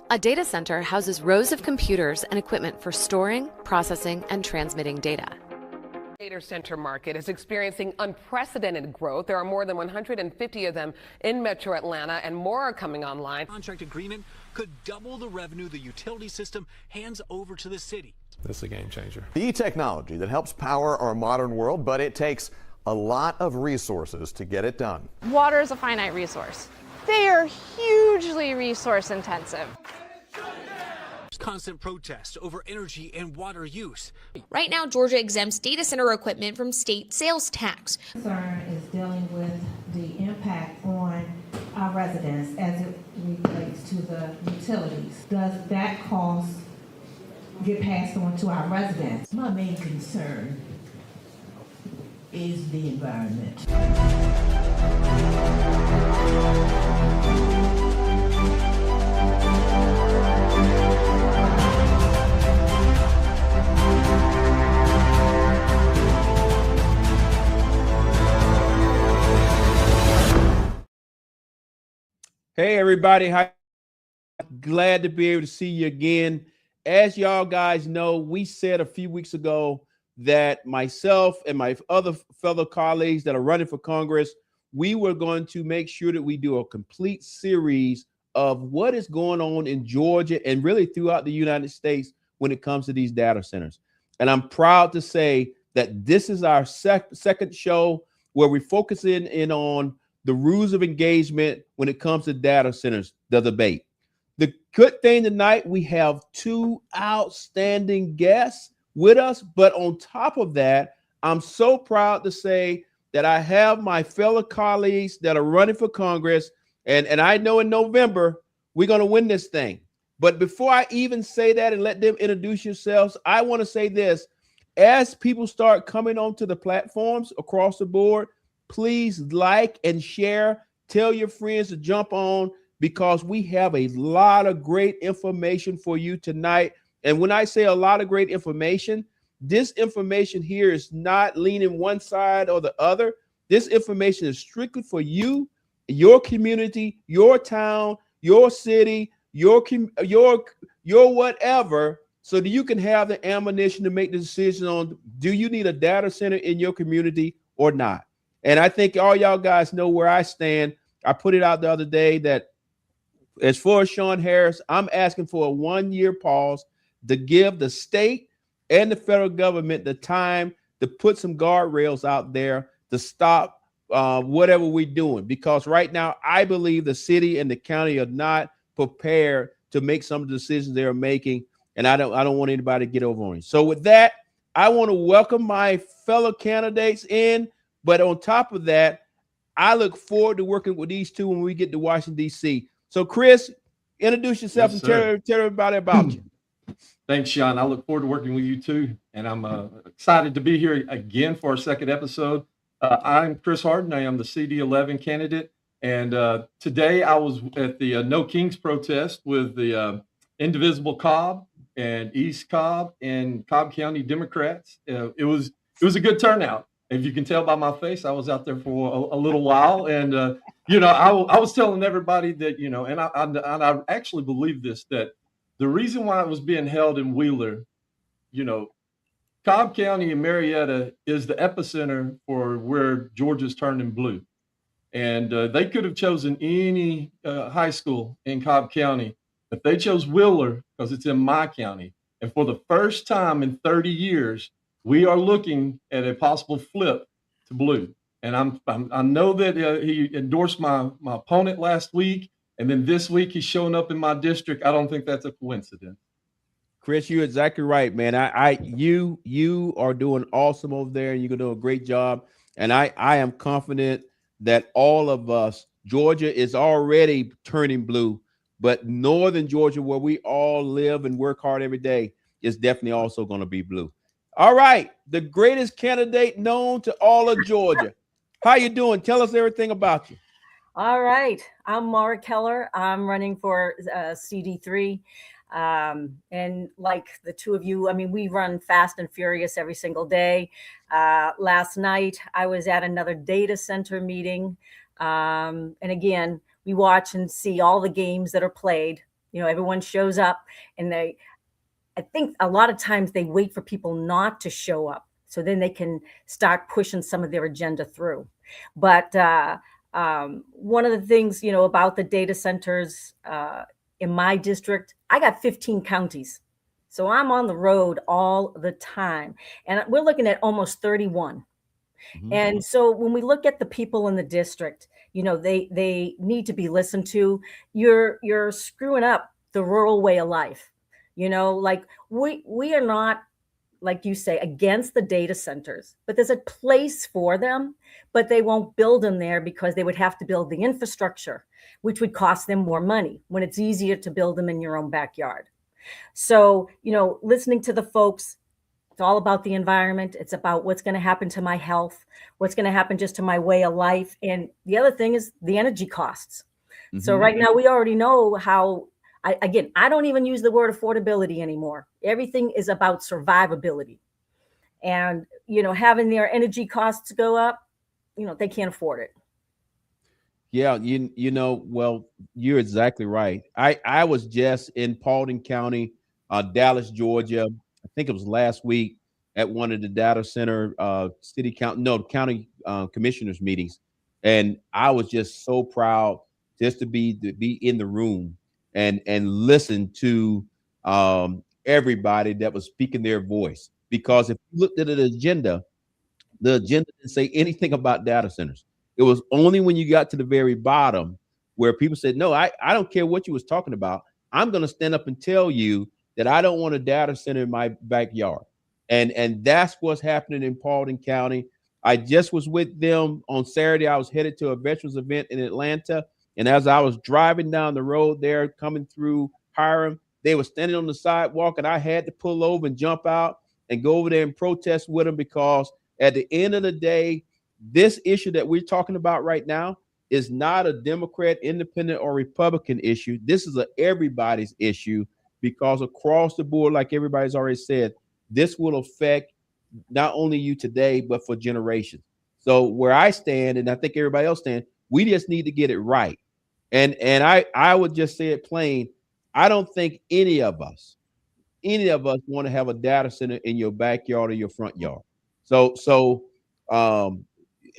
A data center houses rows of computers and equipment for storing, processing, and transmitting data. Data center market is experiencing unprecedented growth. There are more than 150 of them in Metro Atlanta, and more are coming online. Contract agreement could double the revenue the utility system hands over to the city. This is a game changer. The technology that helps power our modern world, but it takes a lot of resources to get it done. Water is a finite resource. They are hugely resource intensive. Constant protests over energy and water use. Right now, Georgia exempts data center equipment from state sales tax. Concern is dealing with the impact on our residents as it relates to the utilities. Does that cost get passed on to our residents? My main concern is the environment. Hey everybody, glad to be able to see you again. As y'all guys know, we said a few weeks ago that myself and my other fellow colleagues that are running for Congress, we were going to make sure that we do a complete series of what is going on in Georgia and really throughout the United States when it comes to these data centers. And I'm proud to say that this is our second show where we focus in on the rules of engagement when it comes to data centers, the debate. The good thing tonight, we have two outstanding guests with us. But on top of that, I'm so proud to say that I have my fellow colleagues that are running for Congress. And I know in November, we're going to win this thing. But before I even say that and let them introduce yourselves, I want to say this. As people start coming onto the platforms across the board, please like and share. Tell your friends to jump on because we have a lot of great information for you tonight. And when I say a lot of great information, this information here is not leaning one side or the other. This information is strictly for you, your community, your town, your city, your whatever, so that you can have the ammunition to make the decision on, do you need a data center in your community or not? And I think all y'all guys know where I stand. I put it out the other day that as far as Sean Harris, I'm asking for a 1-year pause to give the state and the federal government the time to put some guardrails out there to stop whatever we're doing. Because right now, I believe the city and the county are not prepared to make some of the decisions they're making. And I don't want anybody to get over on it. So with that, I want to welcome my fellow candidates in. But on top of that, I look forward to working with these two when we get to Washington, D.C. So, Chris, introduce yourself and tell everybody about you. Thanks, Sean. I look forward to working with you too. And I'm excited to be here again for our second episode. I'm Chris Harden. I am the CD11 candidate. And today I was at the No Kings protest with the Indivisible Cobb and East Cobb and Cobb County Democrats. It was a good turnout. If you can tell by my face, I was out there for a little while, and I was telling everybody that and I actually believe this, that the reason why it was being held in Wheeler, Cobb County and Marietta is the epicenter for where Georgia's turning blue, and they could have chosen any high school in Cobb County, but they chose Wheeler because it's in my county, and for the first time in 30 years. We are looking at a possible flip to blue, and I know that he endorsed my opponent last week, and then this week he's showing up in my district. I don't think that's a coincidence. Chris, you're exactly right, man. You are doing awesome over there, and you're gonna do a great job. And I am confident that all of us, Georgia is already turning blue, but Northern Georgia, where we all live and work hard every day, is definitely also going to be blue. All right, the greatest candidate known to all of Georgia. How you doing? Tell us everything about you. All right, I'm Maura Keller. I'm running for CD3. And like the two of you, I mean, we run fast and furious every single day. Last night, I was at another data center meeting. And again, we watch and see all the games that are played You know, everyone shows up, and I think a lot of times they wait for people not to show up, so then they can start pushing some of their agenda through. But one of the things, you know, about the data centers in my district, I got 15 counties. So I'm on the road all the time, and we're looking at almost 31. Mm-hmm. And so when we look at the people in the district, you know, they need to be listened to. You're screwing up the rural way of life. You know, like we are not, like you say, against the data centers, but there's a place for them, but they won't build them there because they would have to build the infrastructure, which would cost them more money when it's easier to build them in your own backyard. So, you know, listening to the folks, it's all about the environment. It's about what's going to happen to my health, what's going to happen just to my way of life. And the other thing is the energy costs. Mm-hmm. So right now we already know how, I don't even use the word affordability anymore. Everything is about survivability. And, you know, having their energy costs go up, you know, they can't afford it. Yeah, you know, well, you're exactly right. I was just in Paulding County, Dallas, Georgia. I think it was last week at one of the data center county commissioners meetings, and I was just so proud just to be in the room and listen to everybody that was speaking their voice. Because if you looked at the agenda didn't say anything about data centers. It was only when you got to the very bottom where people said, no, I don't care what you was talking about. I'm going to stand up and tell you that I don't want a data center in my backyard. And that's what's happening in Paulding County. I just was with them on Saturday. I was headed to a veterans event in Atlanta. And as I was driving down the road there, coming through Hiram, they were standing on the sidewalk, and I had to pull over and jump out and go over there and protest with them, because at the end of the day, this issue that we're talking about right now is not a Democrat, Independent, or Republican issue. This is everybody's issue, because across the board, like everybody's already said, this will affect not only you today, but for generations. So where I stand, and I think everybody else stands, we just need to get it right. And I would just say it plain. I don't think any of us want to have a data center in your backyard or your front yard. So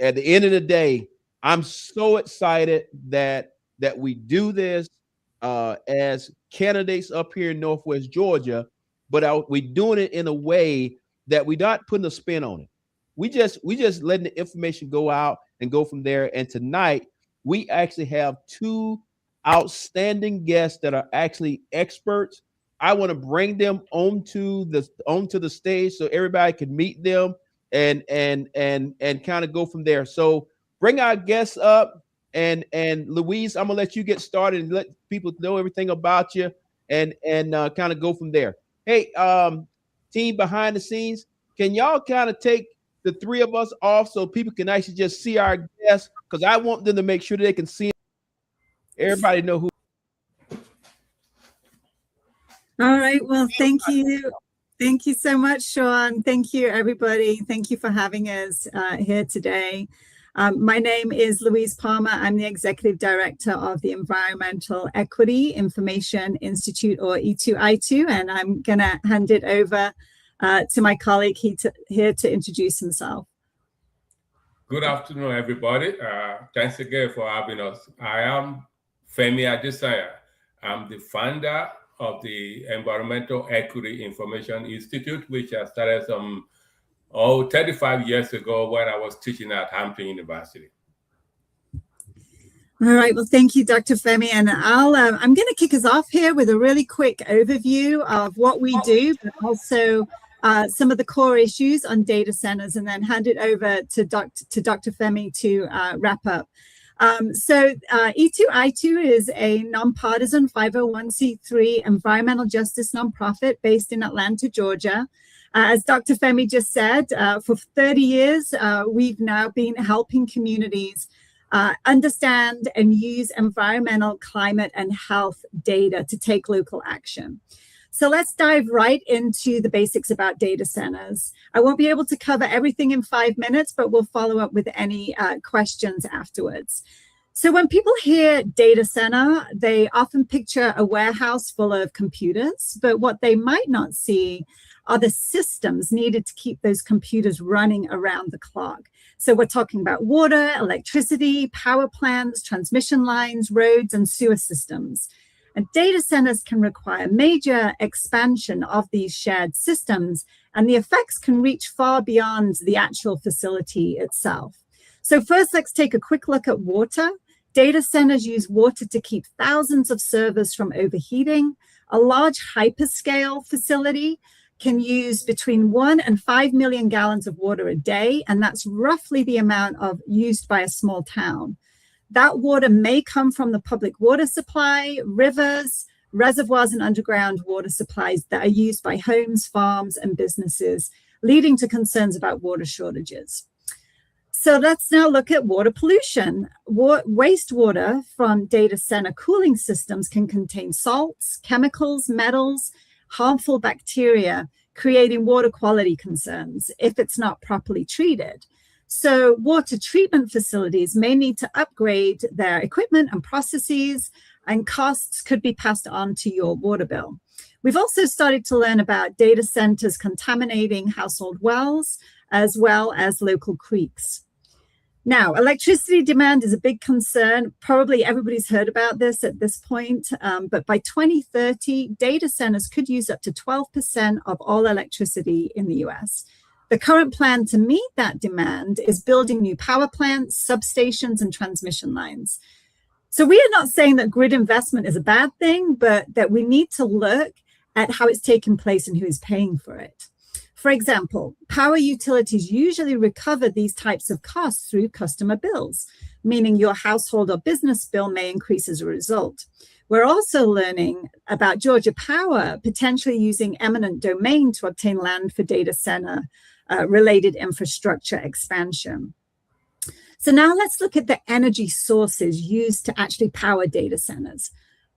at the end of the day, I'm so excited that we do this as candidates up here in Northwest Georgia, but we're doing it in a way that we're not putting a spin on it. We just letting the information go out and go from there. And tonight we actually have two outstanding guests that are actually experts. I want to bring them onto the stage so everybody can meet them and kind of go from there. So bring our guests up, and Louise, I'm gonna let you get started and let people know everything about you, and kind of go from there. Hey, team behind the scenes, can y'all kind of take the three of us off so people can actually just see our guests? Because I want them to make sure they can see everybody know who. All right. Well, thank you. Thank you so much, Sean. Thank you, everybody. Thank you for having us here today. My name is Louise Palmer. I'm the Executive Director of the Environmental Equity Information Institute, or E2I2, and I'm going to hand it over to my colleague here to introduce himself. Good afternoon, everybody. Thanks again for having us. I am Femi Adesanya. I'm the founder of the Environmental Equity Information Institute, which I started 35 years ago when I was teaching at Hampton University. All right. Well, thank you, Dr. Femi. And I'm going to kick us off here with a really quick overview of what we do, but also some of the core issues on data centers, and then hand it over to Dr. Femi to wrap up. So E2I2 is a nonpartisan 501c3 environmental justice nonprofit based in Atlanta, Georgia. As Dr. Femi just said, for 30 years, we've now been helping communities understand and use environmental, climate, and health data to take local action. So let's dive right into the basics about data centers. I won't be able to cover everything in 5 minutes, but we'll follow up with any questions afterwards. So when people hear data center, they often picture a warehouse full of computers, but what they might not see are the systems needed to keep those computers running around the clock. So we're talking about water, electricity, power plants, transmission lines, roads, and sewer systems. And data centers can require major expansion of these shared systems, and the effects can reach far beyond the actual facility itself. So first, let's take a quick look at water. Data centers use water to keep thousands of servers from overheating. A large hyperscale facility can use between 1 and 5 million gallons of water a day, and that's roughly the amount used by a small town. That water may come from the public water supply, rivers, reservoirs, and underground water supplies that are used by homes, farms, and businesses, leading to concerns about water shortages. So let's now look at water pollution. Wastewater from data center cooling systems can contain salts, chemicals, metals, harmful bacteria, creating water quality concerns if it's not properly treated. So water treatment facilities may need to upgrade their equipment and processes, and costs could be passed on to your water bill. We've also started to learn about data centers contaminating household wells, as well as local creeks. Now, electricity demand is a big concern. Probably everybody's heard about this at this point, but by 2030, data centers could use up to 12% of all electricity in the US. The current plan to meet that demand is building new power plants, substations, and transmission lines. So we are not saying that grid investment is a bad thing, but that we need to look at how it's taking place and who is paying for it. For example, power utilities usually recover these types of costs through customer bills, meaning your household or business bill may increase as a result. We're also learning about Georgia Power potentially using eminent domain to obtain land for data center related infrastructure expansion. So now let's look at the energy sources used to actually power data centers.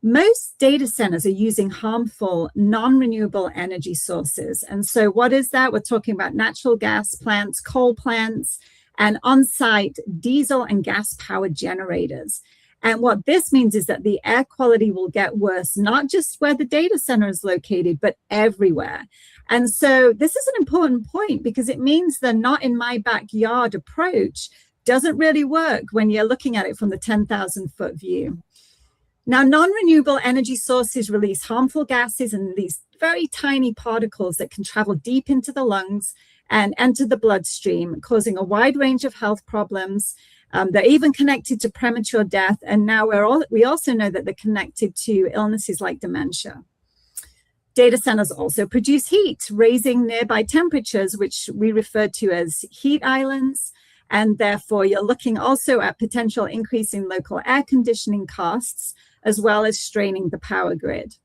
Most data centers are using harmful, non-renewable energy sources. And so what is that? We're talking about natural gas plants, coal plants, and on-site diesel and gas power generators. And what this means is that the air quality will get worse, not just where the data center is located, but everywhere. And so this is an important point because it means the not in my backyard approach doesn't really work when you're looking at it from the 10,000-foot view. Now, non-renewable energy sources release harmful gases and these very tiny particles that can travel deep into the lungs and enter the bloodstream, causing a wide range of health problems. They're even connected to premature death. And now we also know that they're connected to illnesses like dementia. Data centers also produce heat, raising nearby temperatures, which we refer to as heat islands. And therefore, you're looking also at potential increase in local air conditioning costs, as well as straining the power grid.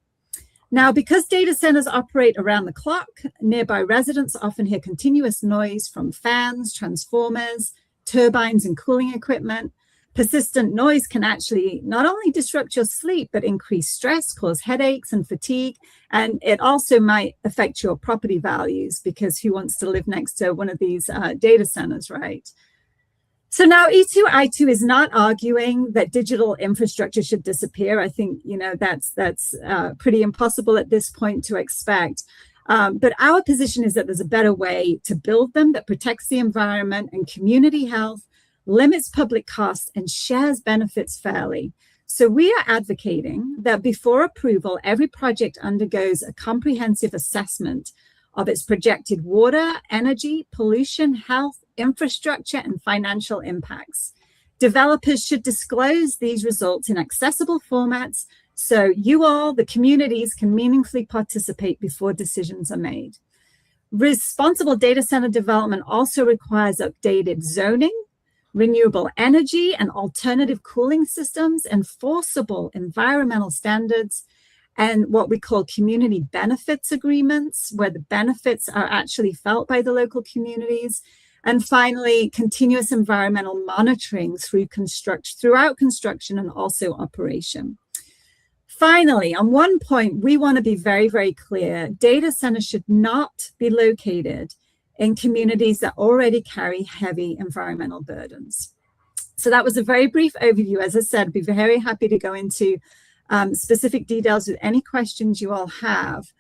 Now, because data centers operate around the clock, nearby residents often hear continuous noise from fans, transformers, turbines, and cooling equipment. Persistent noise can actually not only disrupt your sleep, but increase stress, cause headaches and fatigue. And it also might affect your property values because who wants to live next to one of these data centers, right? So now E2I2 is not arguing that digital infrastructure should disappear. I think, that's pretty impossible at this point to expect. But our position is that there's a better way to build them that protects the environment and community health, limits public costs, and shares benefits fairly. So we are advocating that before approval, every project undergoes a comprehensive assessment of its projected water, energy, pollution, health, infrastructure, and financial impacts. Developers should disclose these results in accessible formats so you all, the communities, can meaningfully participate before decisions are made. Responsible data center development also requires updated zoning, renewable energy and alternative cooling systems, enforceable environmental standards, and what we call community benefits agreements, where the benefits are actually felt by the local communities. And finally, continuous environmental monitoring throughout construction and also operation. Finally, on one point, we want to be very, very clear. Data centers should not be located in communities that already carry heavy environmental burdens. So that was a very brief overview. As I said, I'd be very happy to go into specific details with any questions you all have.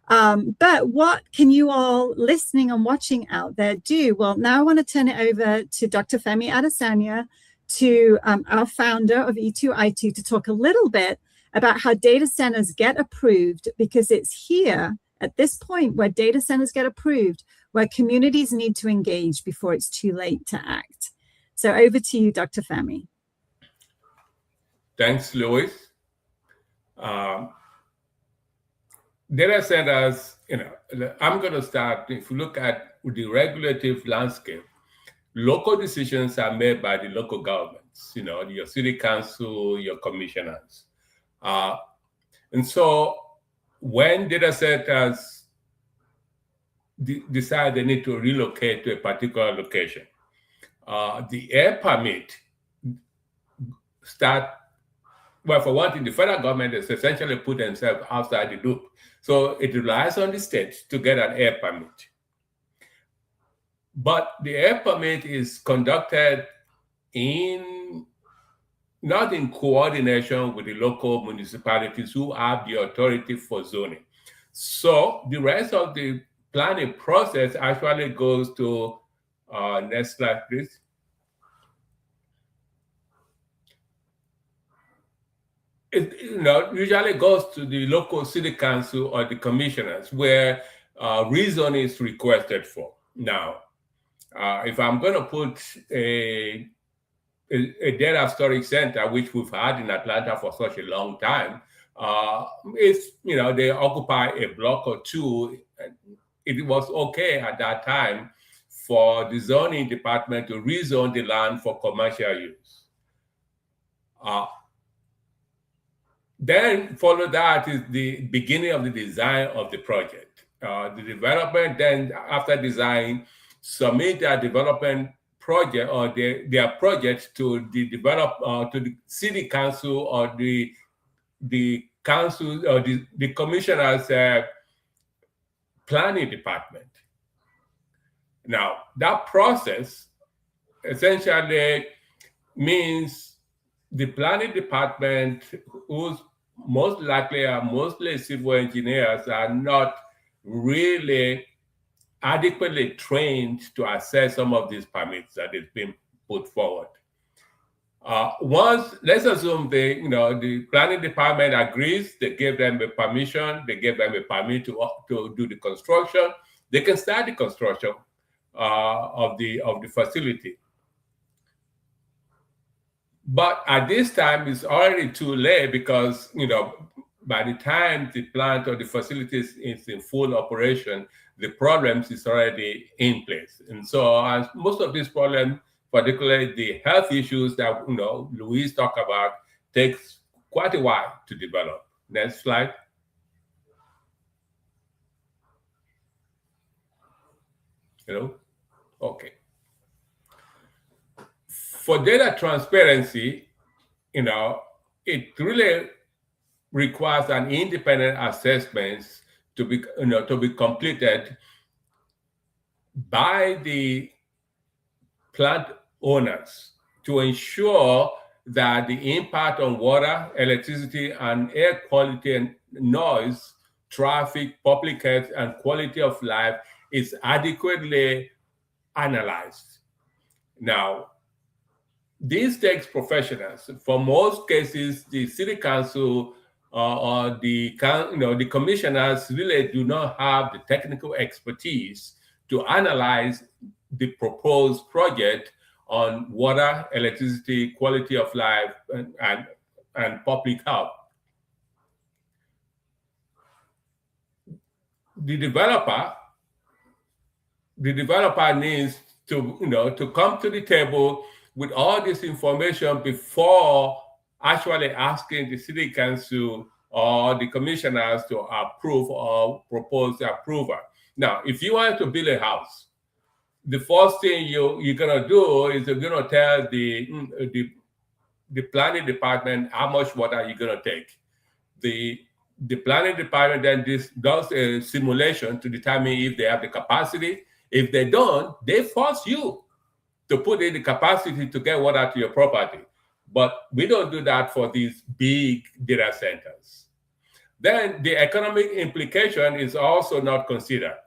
But what can you all listening and watching out there do? Well, now I want to turn it over to Dr. Femi Adesanya, to our founder of E2I2, to talk a little bit about how data centers get approved, because it's here at this point where data centers get approved, where communities need to engage before it's too late to act. So over to you, Dr. Femi. Thanks, Lois. Data centers, I'm going to start. If you look at the regulative landscape, local decisions are made by the local governments, your city council, your commissioners. And so when data centers decide they need to relocate to a particular location, the air permit well, for one thing, the federal government has essentially put themselves outside the loop. So it relies on the state to get an air permit. But the air permit is conducted not in coordination with the local municipalities who have the authority for zoning. So the rest of the planning process actually goes to, next slide, please. It usually goes to the local city council or the commissioners, where reason is requested for. Now, if I'm going to put a data storage center, which we've had in Atlanta for such a long time, they occupy a block or two. It was okay at that time for the zoning department to rezone the land for commercial use. Then follow that is the beginning of the design of the project. The development then, after design, submit their development project or their project to the to the city council or the council or the commissioner's planning department. Now, that process essentially means the planning department, who's most likely are mostly civil engineers, are not really adequately trained to assess some of these permits that is being put forward. Once, let's assume the planning department agrees, they give them a permission, they give them a permit to do the construction, they can start the construction of the facility. But at this time, it's already too late because, by the time the plant or the facility is in full operation, the problems is already in place. And so as most of these problems, particularly the health issues that, Louise talked about, takes quite a while to develop. Next slide. Okay. For data transparency, it really requires an independent assessment to be completed by the plant owners to ensure that the impact on water, electricity, and air quality and noise, traffic, public health, and quality of life is adequately analyzed. Now, this takes professionals. For most cases, the city council or the commissioners really do not have the technical expertise to analyze the proposed project on water, electricity, quality of life, and public health. The developer needs to come to the table with all this information before actually asking the city council or the commissioners to approve or propose the approval. Now, if you want to build a house, the first thing you're gonna do is you're gonna tell the planning department how much water you're gonna take. The planning department then does a simulation to determine if they have the capacity. If they don't, they force you to put in the capacity to get water to your property. But we don't do that for these big data centers. Then the economic implication is also not considered,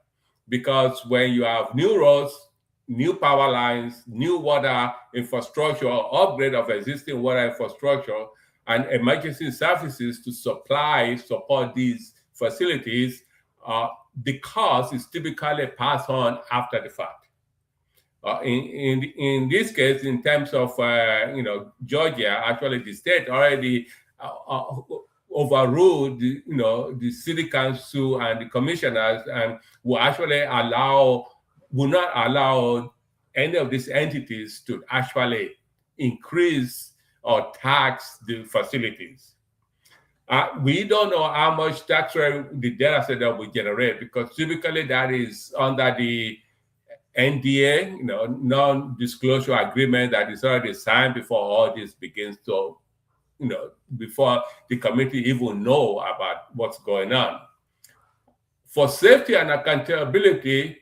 because when you have new roads, new power lines, new water infrastructure, upgrade of existing water infrastructure, and emergency services to support these facilities, the cost is typically passed on after the fact. In this case, in terms of Georgia, actually the state already overruled the city council and the commissioners, and will not allow any of these entities to actually increase or tax the facilities. We don't know how much tax rate the data center will generate, because typically that is under the NDA, non-disclosure agreement that is already signed before all this begins to, before the committee even know about what's going on. For safety and accountability,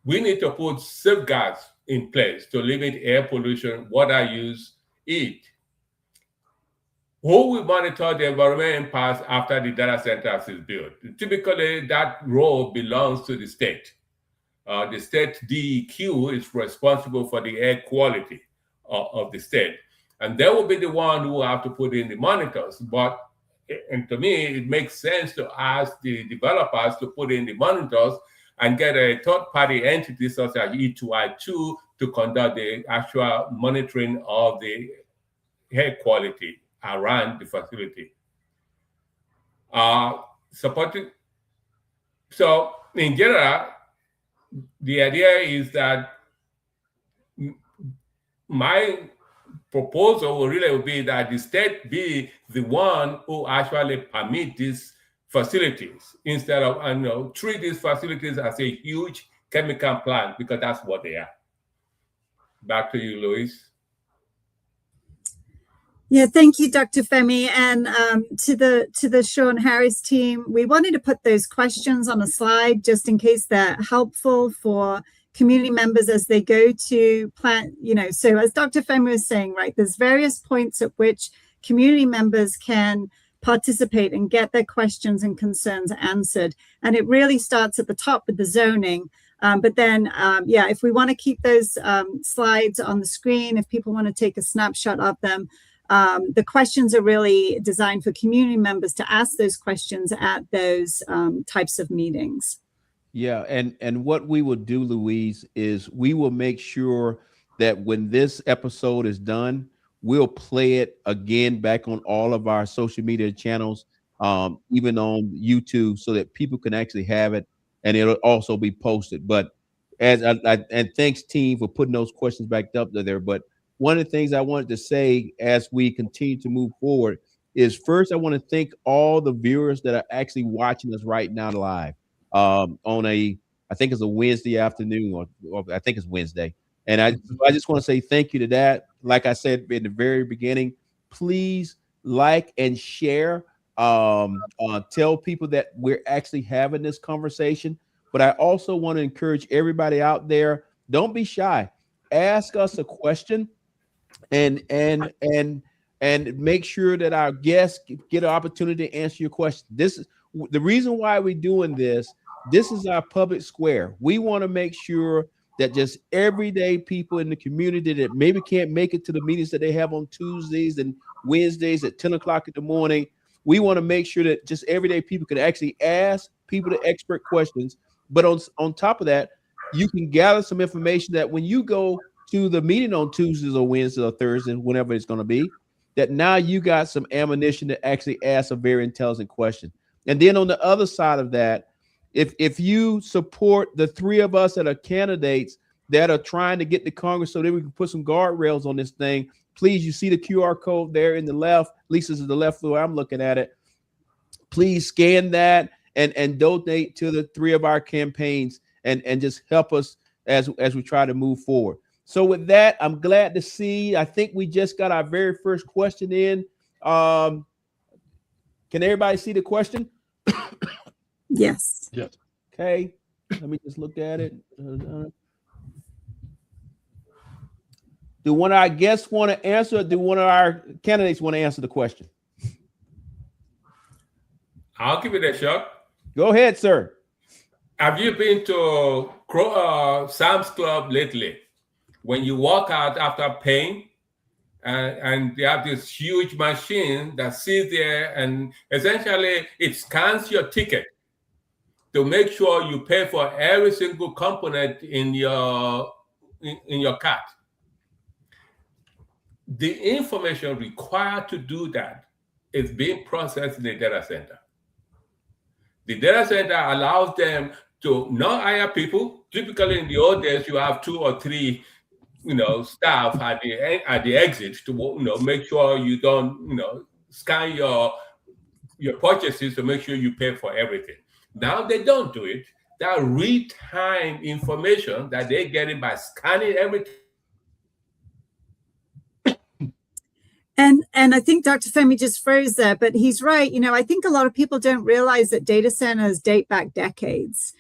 we need to put safeguards in place to limit air pollution, water use, heat. Who will monitor the environmental impacts after the data center is built? Typically, that role belongs to the state. The state DEQ is responsible for the air quality of the state. And they will be the one who have to put in the monitors. And to me, it makes sense to ask the developers to put in the monitors and get a third-party entity such as E2I2 to conduct the actual monitoring of the air quality around the facility. So in general, the idea is that my proposal will really be that the state be the one who actually permit these facilities, instead of treat these facilities as a huge chemical plant, because that's what they are. Back to you, Louise. Yeah, thank you, Dr. Femi, and to the Sean Harris team. We wanted to put those questions on a slide just in case they're helpful for community members as they go to plan. So as Dr. Femi was saying, right, there's various points at which community members can participate and get their questions and concerns answered. And it really starts at the top with the zoning. But then, if we want to keep those slides on the screen, if people want to take a snapshot of them, the questions are really designed for community members to ask those questions at those types of meetings. Yeah, and what we will do, Louise, is we will make sure that when this episode is done, we'll play it again back on all of our social media channels, even on YouTube, so that people can actually have it, and it'll also be posted. But and thanks, team, for putting those questions back up there. But one of the things I wanted to say as we continue to move forward is, first, I want to thank all the viewers that are actually watching us right now live on I think it's a Wednesday afternoon, or I think it's Wednesday. And I just want to say thank you to that. Like I said in the very beginning, please like and share. Tell people that we're actually having this conversation. But I also want to encourage everybody out there, don't be shy. Ask us a question and make sure that our guests get an opportunity to answer your question. This is the reason why we're doing this. This is our public square. We want to make sure that just everyday people in the community that maybe can't make it to the meetings that they have on Tuesdays and Wednesdays at 10 o'clock in the morning, we want to make sure that just everyday people can actually ask people the expert questions. But on top of that, you can gather some information that when you go to the meeting on Tuesdays or Wednesdays or Thursdays, whenever it's going to be, that now you got some ammunition to actually ask a very intelligent question. And then on the other side of that, if you support the three of us that are candidates that are trying to get to Congress so that we can put some guardrails on this thing, please, you see the QR code there in the left. At least this is the left where I'm looking at it. Please scan that and donate to the three of our campaigns and just help us as we try to move forward. So with that, I'm glad to see. I think we just got our very first question in. Can everybody see the question? Yes. Yes. Okay. Let me just look at it. Do one of our guests want to answer? Or do one of our candidates want to answer the question? I'll give it a shot. Go ahead, sir. Have you been to Sam's Club lately? When you walk out after paying, and they have this huge machine that sits there, and essentially it scans your ticket to make sure you pay for every single component in your cart. The information required to do that is being processed in the data center. The data center allows them to not hire people. Typically, in the old days, you have 2 or 3, staff at the exit to make sure you don't scan your purchases to make sure you pay for everything. Now they don't do it. That real-time information that they're getting by scanning everything. And I think Dr. Femi just froze there, but he's right. I think a lot of people don't realize that data centers date back decades.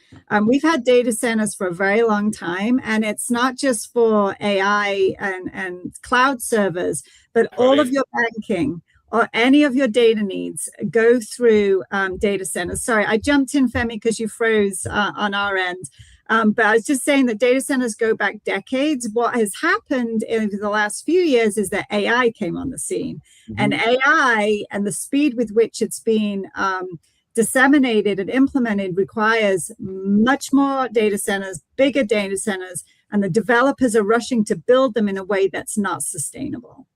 We've had data centers for a very long time, and it's not just for AI and cloud servers, but all of your banking or any of your data needs go through data centers. Sorry, I jumped in, Femi, because you froze on our end. But I was just saying that data centers go back decades. What has happened in the last few years is that AI came on the scene. And AI and the speed with which it's been disseminated and implemented requires much more data centers, bigger data centers, and the developers are rushing to build them in a way that's not sustainable.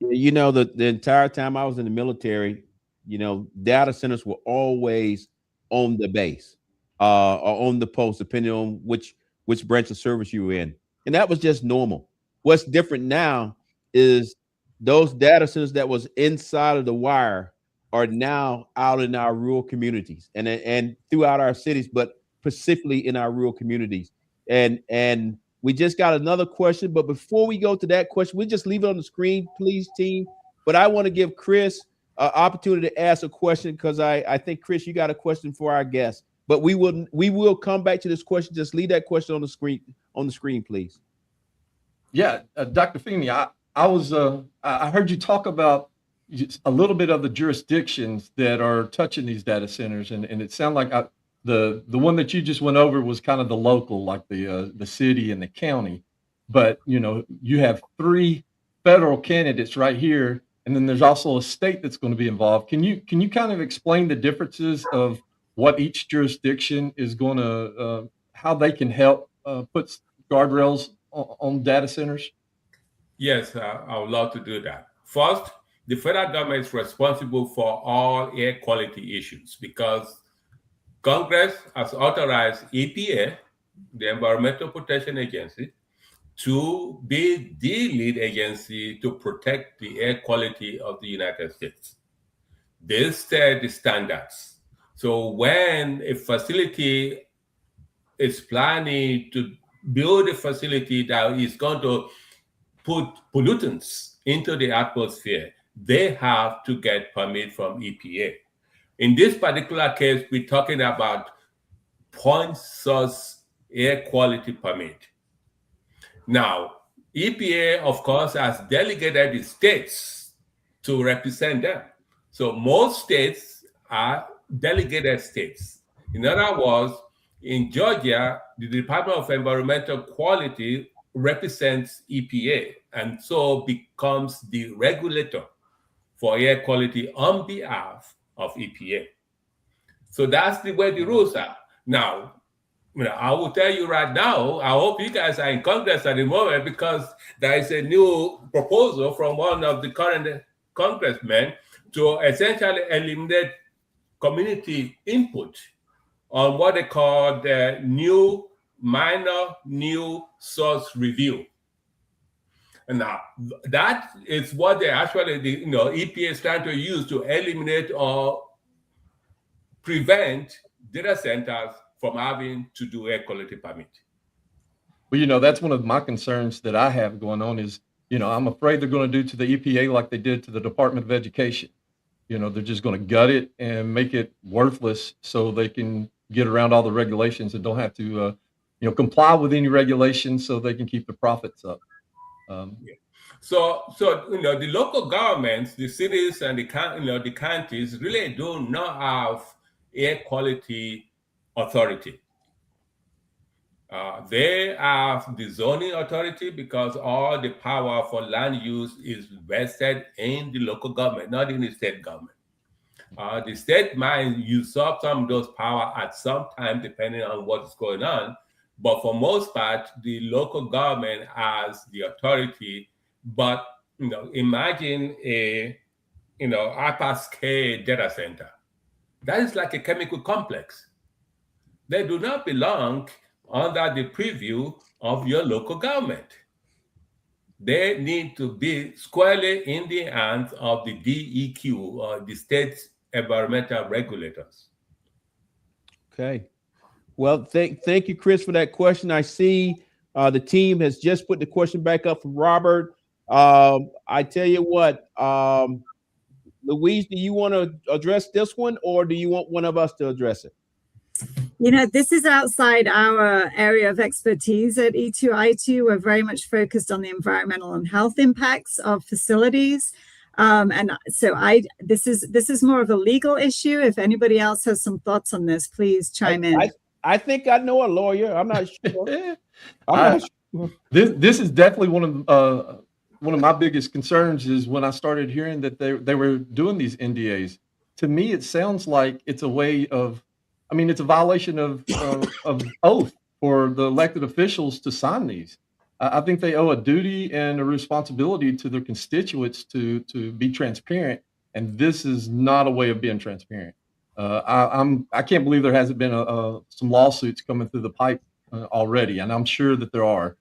The entire time I was in the military, data centers were always on the base. Or on the post, depending on which branch of service you were in. And that was just normal. What's different now is those data centers that was inside of the wire are now out in our rural communities and throughout our cities, but specifically in our rural communities. And we just got another question, but before we go to that question, we just leave it on the screen, please, team. But I want to give Chris an opportunity to ask a question, because I think, Chris, you got a question for our guest. But we will come back to this question. Just leave that question on the screen, please. Yeah, Dr. Femi, I heard you talk about a little bit of the jurisdictions that are touching these data centers, and it sounded like the one that you just went over was kind of the local, like the city and the county. But you have 3 federal candidates right here, and then there's also a state that's going to be involved. Can you kind of explain the differences of what each jurisdiction is going to, how they can help put guardrails on data centers? Yes, I would love to do that. First, the federal government is responsible for all air quality issues because Congress has authorized EPA, the Environmental Protection Agency, to be the lead agency to protect the air quality of the United States. They set the standards. So when a facility is planning to build a facility that is going to put pollutants into the atmosphere, they have to get permit from EPA. In this particular case, we're talking about point source air quality permit. Now, EPA, of course, has delegated the states to represent them. So most states are delegated states. In other words, in Georgia, the Department of Environmental Quality represents EPA and so becomes the regulator for air quality on behalf of EPA. So that's the way the rules are. Now, I will tell you right now, I hope you guys are in Congress at the moment, because there is a new proposal from one of the current congressmen to essentially eliminate community input on what they call the minor new source review. And now that is what they actually, EPA is trying to use to eliminate or prevent data centers from having to do air quality permit. Well, that's one of my concerns that I have going on is, I'm afraid they're going to do to the EPA like they did to the Department of Education. They're just going to gut it and make it worthless so they can get around all the regulations and don't have to, comply with any regulations so they can keep the profits up. So the local governments, the cities and the counties really do not have air quality authority. They have the zoning authority because all the power for land use is vested in the local government, not in the state government. The state might usurp some of those power at some time, depending on what's going on. But for most part, the local government has the authority. But imagine a hyperscale data center. That is like a chemical complex. They do not belong under the preview of your local government. They need to be squarely in the hands of the DEQ, or the state environmental regulators. Okay. Well, thank you, Chris, for that question. I see the team has just put the question back up from Robert. I tell you what, Louise, do you want to address this one, or do you want one of us to address it? This is outside our area of expertise at E2I2. We're very much focused on the environmental and health impacts of facilities. And so this is more of a legal issue. If anybody else has some thoughts on this, please chime in. I think I know a lawyer. I'm not sure. This is definitely one of my biggest concerns is when I started hearing that they were doing these NDAs. To me, it sounds like it's a way of, it's a violation of oath for the elected officials to sign these. I think they owe a duty and a responsibility to their constituents to be transparent, and this is not a way of being transparent. I can't believe there hasn't been some lawsuits coming through the pipe already, and I'm sure that there are,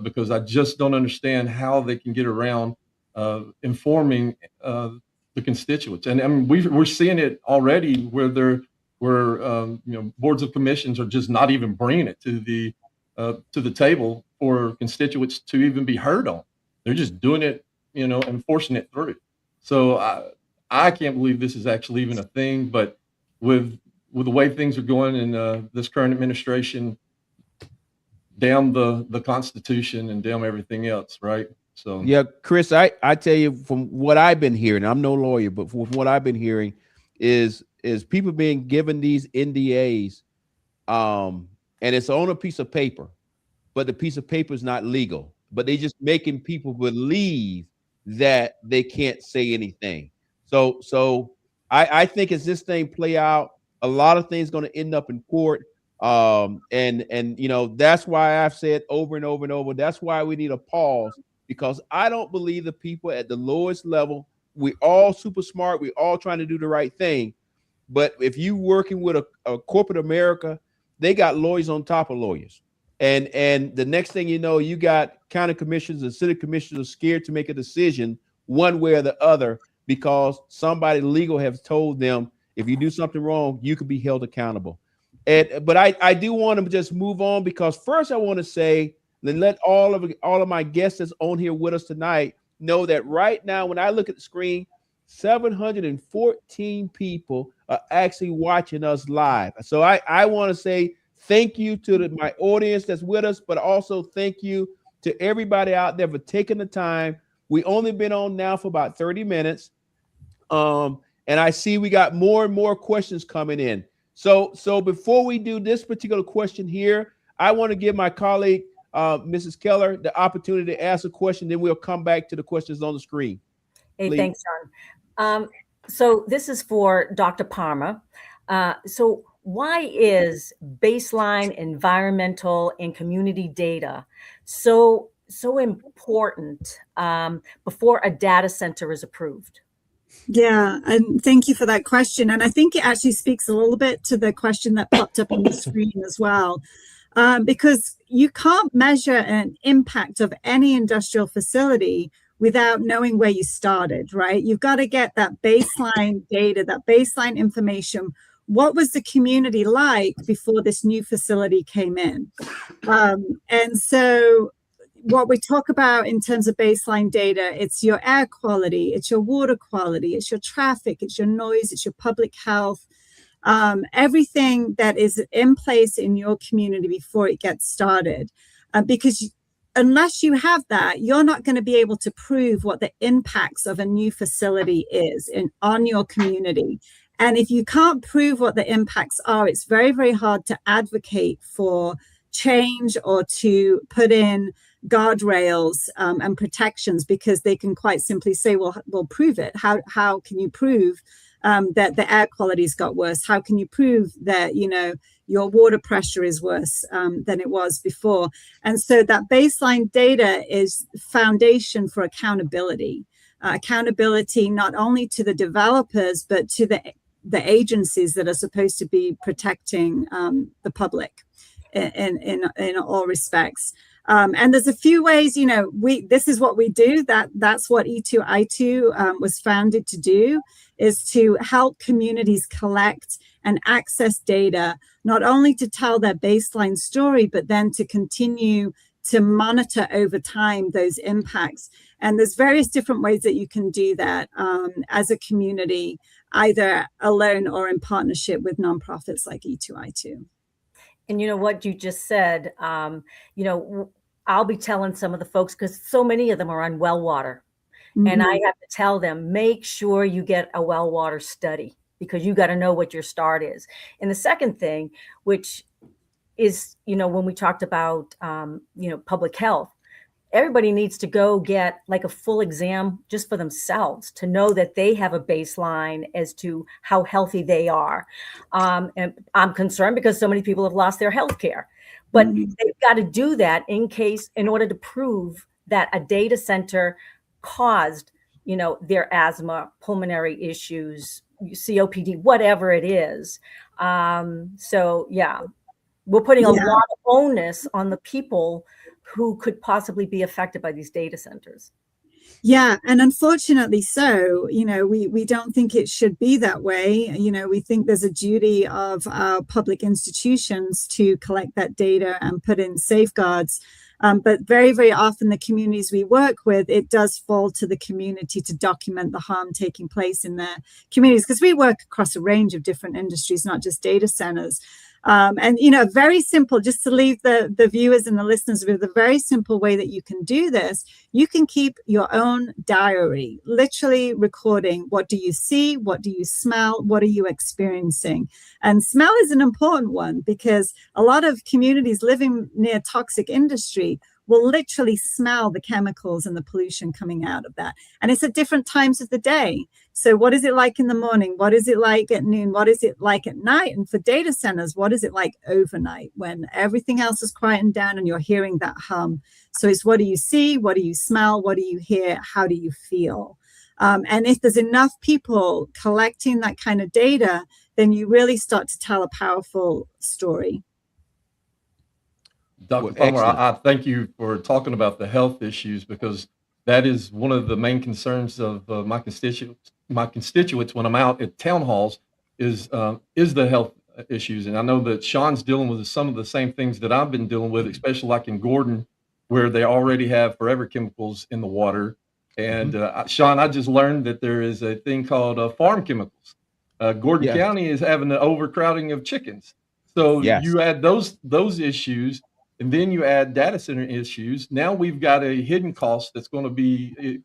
because I just don't understand how they can get around informing the constituents. And we're seeing it already where boards of commissions are just not even bringing it to the table for constituents to even be heard on. They're just doing it, and forcing it through. So I can't believe this is actually even a thing. But with the way things are going in this current administration, damn the Constitution and damn everything else, right? So yeah, Chris, I tell you, from what I've been hearing, I'm no lawyer, but from what I've been hearing is people being given these NDAs, and it's on a piece of paper, but the piece of paper is not legal, but they just making people believe that they can't say anything. So I think as this thing play out, a lot of things going to end up in court. And that's why I've said over and over and over, that's why we need a pause, because I don't believe the people at the lowest level, we all super smart, we all trying to do the right thing. But if you working with a corporate America, they got lawyers on top of lawyers. And the next thing you know, you got county commissioners and city commissioners scared to make a decision one way or the other, because somebody legal has told them, if you do something wrong, you could be held accountable. But I do want to just move on, because first I want to say, then let all of my guests that's on here with us tonight know that right now, when I look at the screen, 714 people are actually watching us live. So I want to say thank you to my audience that's with us, but also thank you to everybody out there for taking the time. We only been on now for about 30 minutes. And I see we got more and more questions coming in. So before we do this particular question here, I want to give my colleague, Mrs. Keller, the opportunity to ask a question. Then we'll come back to the questions on the screen. Hey, Please. thanks, John. So this is for Dr. Parma. So why is baseline environmental and community data so important before a data center is approved? Yeah, and thank you for that question. And I think it actually speaks a little bit to the question that popped up on the screen as well, because you can't measure an impact of any industrial facility without knowing where you started, right? You've got to get that baseline data, that baseline information. What was the community like before this new facility came in? And so what we talk about in terms of baseline data, it's your air quality, it's your water quality, it's your traffic, it's your noise, it's your public health, everything that is in place in your community before it gets started. Because unless you have that, you're not going to be able to prove what the impacts of a new facility is on your community. And if you can't prove what the impacts are, it's very, very hard to advocate for change or to put in guardrails and protections, because they can quite simply say, well, prove it. How can you prove that the air quality's got worse? How can you prove that, your water pressure is worse than it was before? And so that baseline data is foundation for accountability. Accountability not only to the developers, but to the agencies that are supposed to be protecting the public in all respects. And there's a few ways, this is what we do. That's what E2I2 was founded to do, is to help communities collect and access data, not only to tell their baseline story, but then to continue to monitor over time those impacts. And there's various different ways that you can do that as a community, either alone or in partnership with nonprofits like E2I2. And you know what you just said, I'll be telling some of the folks, because so many of them are on well water. Mm-hmm. And I have to tell them, make sure you get a well water study, because you got to know what your start is. And the second thing, which is, when we talked about, public health, everybody needs to go get like a full exam just for themselves to know that they have a baseline as to how healthy they are. And I'm concerned because so many people have lost their health care, but they've got to do that in order to prove that a data center caused, their asthma, pulmonary issues, COPD, whatever it is. So yeah, we're putting a lot of onus on the people who could possibly be affected by these data centers. Yeah, and unfortunately so, we don't think it should be that way. We think there's a duty of our public institutions to collect that data and put in safeguards. But very, very often the communities we work with, it does fall to the community to document the harm taking place in their communities, because we work across a range of different industries, not just data centers. And, very simple, just to leave the viewers and the listeners with a very simple way that you can do this. You can keep your own diary, literally recording, what do you see? What do you smell? What are you experiencing? And smell is an important one, because a lot of communities living near toxic industry will literally smell the chemicals and the pollution coming out of that. And it's at different times of the day. So what is it like in the morning? What is it like at noon? What is it like at night? And for data centers, what is it like overnight when everything else is quieting down and you're hearing that hum? So it's, what do you see? What do you smell? What do you hear? How do you feel? And if there's enough people collecting that kind of data, then you really start to tell a powerful story. Dr. Palmer, I thank you for talking about the health issues, because that is one of the main concerns of my constituents when I'm out at town halls is the health issues. And I know that Sean's dealing with some of the same things that I've been dealing with, especially like in Gordon, where they already have forever chemicals in the water. And Sean, I just learned that there is a thing called farm chemicals. Gordon County is having an overcrowding of chickens. So you add those issues, and then you add data center issues. Now we've got a hidden cost that's going to be,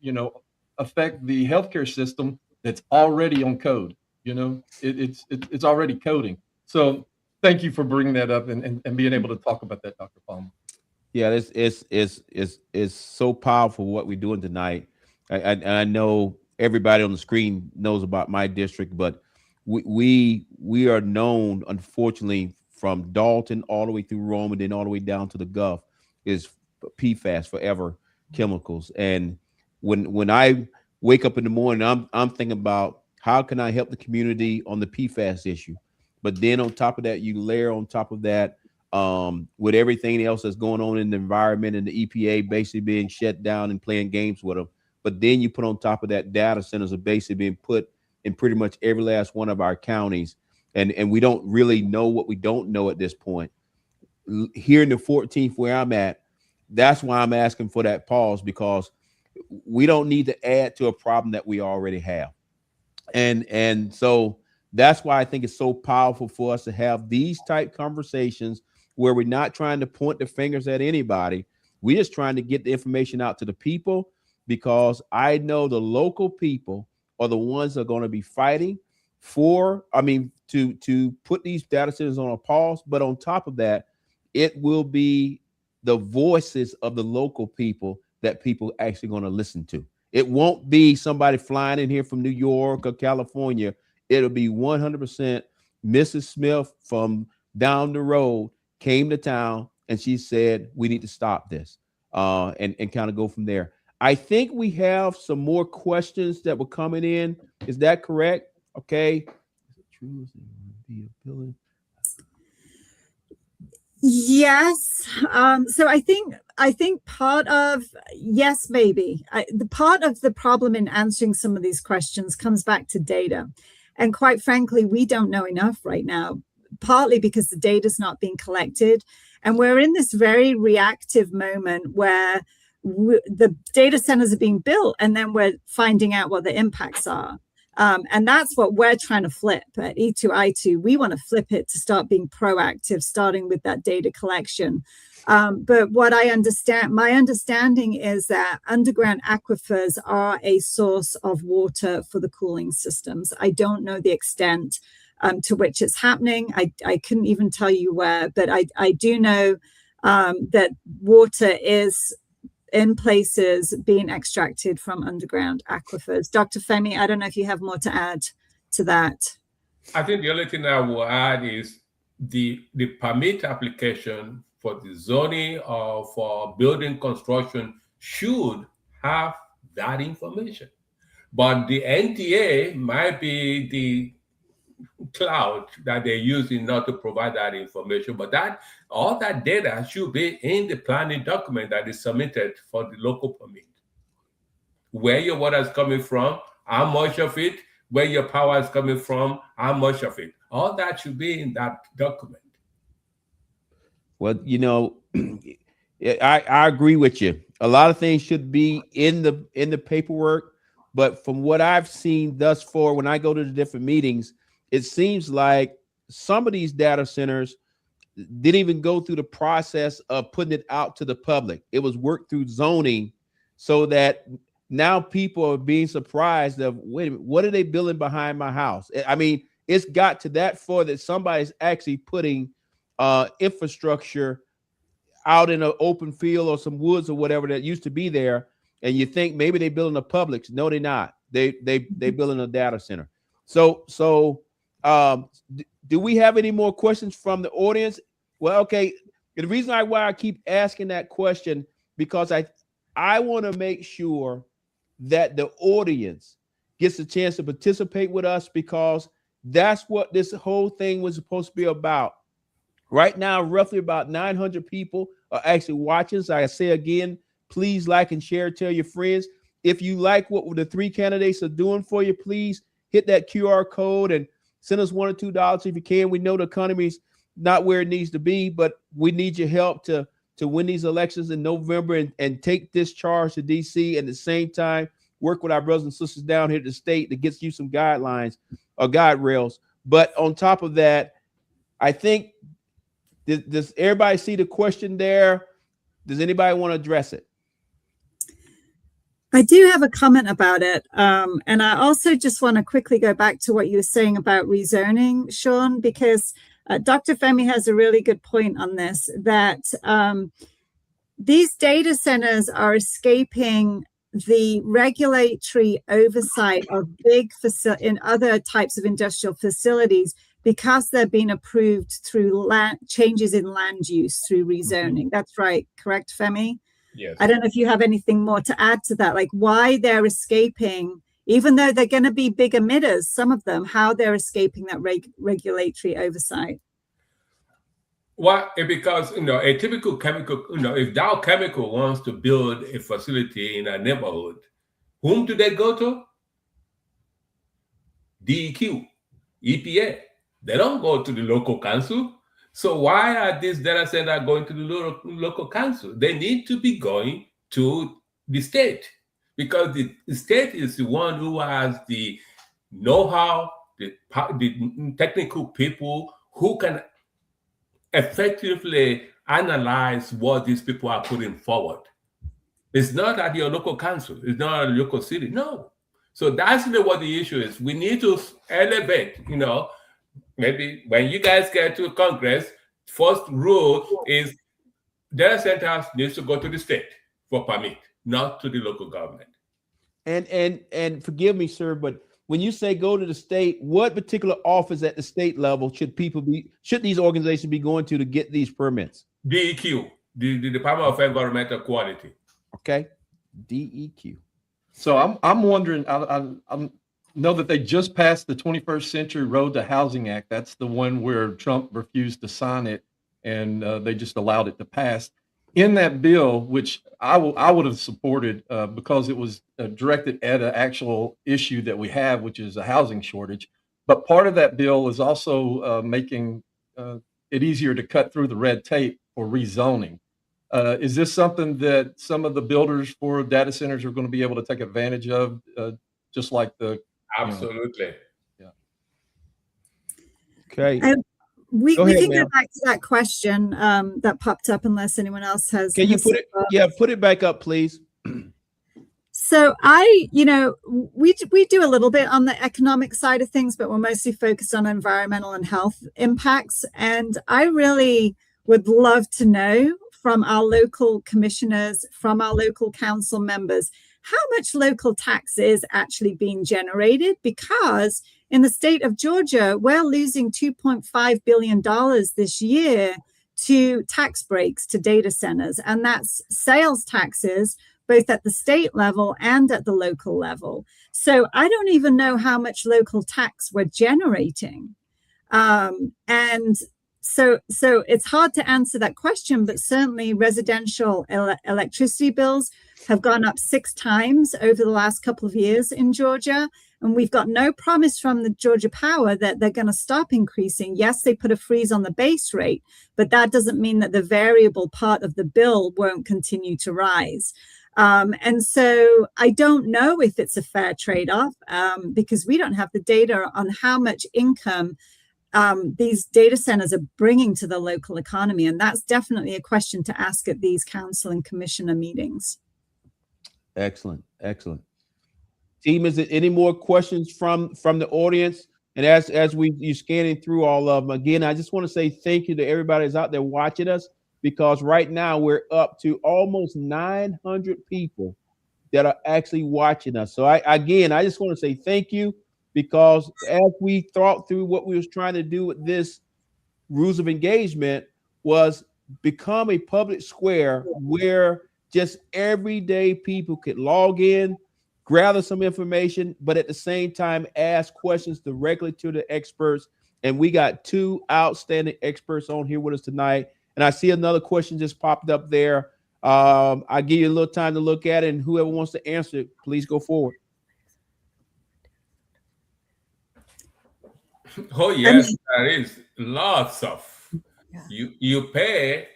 affect the healthcare system that's already on code. It's already coding. So thank you for bringing that up and being able to talk about that, Dr. Palmer. Yeah, it's so powerful what we're doing tonight. I know everybody on the screen knows about my district, but we are known, unfortunately, from Dalton all the way through Rome and then all the way down to the Gulf, is PFAS, forever chemicals. And when I wake up in the morning, I'm thinking about how can I help the community on the PFAS issue. But then on top of that, you layer on top of that with everything else that's going on in the environment and the EPA basically being shut down and playing games with them. But then you put on top of that, data centers are basically being put in pretty much every last one of our counties. And we don't really know what we don't know at this point. Here in the 14th, where I'm at, that's why I'm asking for that pause, because we don't need to add to a problem that we already have. And so that's why I think it's so powerful for us to have these type conversations where we're not trying to point the fingers at anybody, We're just trying to get the information out to the people, because I know the local people are the ones that are going to be fighting to put these data centers on a pause. But on top of that, it will be the voices of the local people that people actually going to listen to. It won't be somebody flying in here from New York or California. It'll be 100% Mrs. Smith from down the road came to town and she said, we need to stop this, and kind of go from there. I think we have some more questions that were coming in. Is that correct? Okay. Yes. So I think part of, yes, maybe. The part of the problem in answering some of these questions comes back to data. And quite frankly, we don't know enough right now, partly because the data is not being collected. And we're in this very reactive moment where the data centers are being built and then we're finding out what the impacts are. And that's what we're trying to flip at E2I2. We want to flip it to start being proactive, starting with that data collection. But what my understanding is that underground aquifers are a source of water for the cooling systems. I don't know the extent to which it's happening. I couldn't even tell you where, but I do know that water is in places being extracted from underground aquifers. Dr. Femi, I don't know if you have more to add to that. I think the only thing I will add is the permit application for the zoning or for building construction should have that information. But the NTA might be the cloud that they're using not to provide that information, but all that data should be in the planning document that is submitted for the local permit. Where your water is coming from, how much of it, where your power is coming from, how much of it. All that should be in that document. Well, I agree with you. A lot of things should be in the paperwork, but from what I've seen thus far, when I go to the different meetings, it seems like some of these data centers didn't even go through the process of putting it out to the public. It was worked through zoning, so that now people are being surprised of, wait a minute, what are they building behind my house? I mean, it's got to that far that somebody's actually putting infrastructure out in an open field or some woods or whatever that used to be there. And you think maybe they're building a Publix. No, they're not. They building a data center. So do we have any more questions from the audience? Well, okay. The reason why I keep asking that question, because I want to make sure that the audience gets a chance to participate with us, because that's what this whole thing was supposed to be about. Right now, roughly about 900 people are actually watching. So I say again, please like and share, tell your friends. If you like what the three candidates are doing for you, please hit that QR code and send us $1 or $2 if you can. We know the economy's not where it needs to be, but we need your help to win these elections in November and take this charge to DC, and at the same time work with our brothers and sisters down here at the state that gets you some guidelines or guide rails. But on top of that, I think, does everybody see the question there? Does anybody want to address it? I do have a comment about it. And I also just want to quickly go back to what you were saying about rezoning, Sean, because Dr. Femi has a really good point on this, that these data centers are escaping the regulatory oversight of big in other types of industrial facilities, because they're being approved through changes in land use through rezoning. That's right. Correct, Femi? Yes. I don't know if you have anything more to add to that, like why they're escaping, even though they're going to be big emitters, some of them, how they're escaping that regulatory oversight. Well, because, a typical chemical, if Dow Chemical wants to build a facility in a neighborhood, whom do they go to? DEQ, EPA. They don't go to the local council. So why are these data centers going to the local council? They need to be going to the state, because the state is the one who has the know-how, the technical people who can effectively analyze what these people are putting forward. It's not at your local council. It's not at your local city. No. So that's really what the issue is. We need to elevate, maybe when you guys get to Congress, first rule is data centers needs to go to the state for permit, not to the local government. And forgive me, sir, but when you say go to the state, what particular office at the state level should these organizations be going to get these permits? DEQ, the Department of Environmental Quality. Okay, DEQ. So I'm wondering, I know that they just passed the 21st Century Road to Housing Act. That's the one where Trump refused to sign it, and they just allowed it to pass. In that bill, which I would have supported because it was directed at an actual issue that we have, which is a housing shortage. But part of that bill is also making it easier to cut through the red tape for rezoning. Is this something that some of the builders for data centers are going to be able to take advantage of, just like the... Absolutely. Yeah. Okay. We can go back to that question that popped up, unless anyone else has. Can you put it? Yeah, put it back up, please. So we do a little bit on the economic side of things, but we're mostly focused on environmental and health impacts. And I really would love to know from our local commissioners, from our local council members, how much local tax is actually being generated, because in the state of Georgia, we're losing $2.5 billion this year to tax breaks to data centers. And that's sales taxes, both at the state level and at the local level. So I don't even know how much local tax we're generating. And so it's hard to answer that question, but certainly residential electricity bills have gone up 6 times over the last couple of years in Georgia. And we've got no promise from the Georgia Power that they're going to stop increasing. Yes, they put a freeze on the base rate, but that doesn't mean that the variable part of the bill won't continue to rise. And so I don't know if it's a fair trade-off because we don't have the data on how much income these data centers are bringing to the local economy. And that's definitely a question to ask at these council and commissioner meetings. Excellent. Excellent. Team, is there any more questions from the audience? And as you're scanning through all of them, again, I just want to say thank you to everybody that's out there watching us, because right now we're up to almost 900 people that are actually watching us. So I just want to say thank you, because as we thought through what we was trying to do with this rules of engagement was become a public square where just everyday people could log in, gather some information, but at the same time ask questions directly to the experts. And we got 2 outstanding experts on here with us tonight. And I see another question just popped up there. I'll give you a little time to look at it, and whoever wants to answer it, please go forward. Oh yes, there is lots of. You pay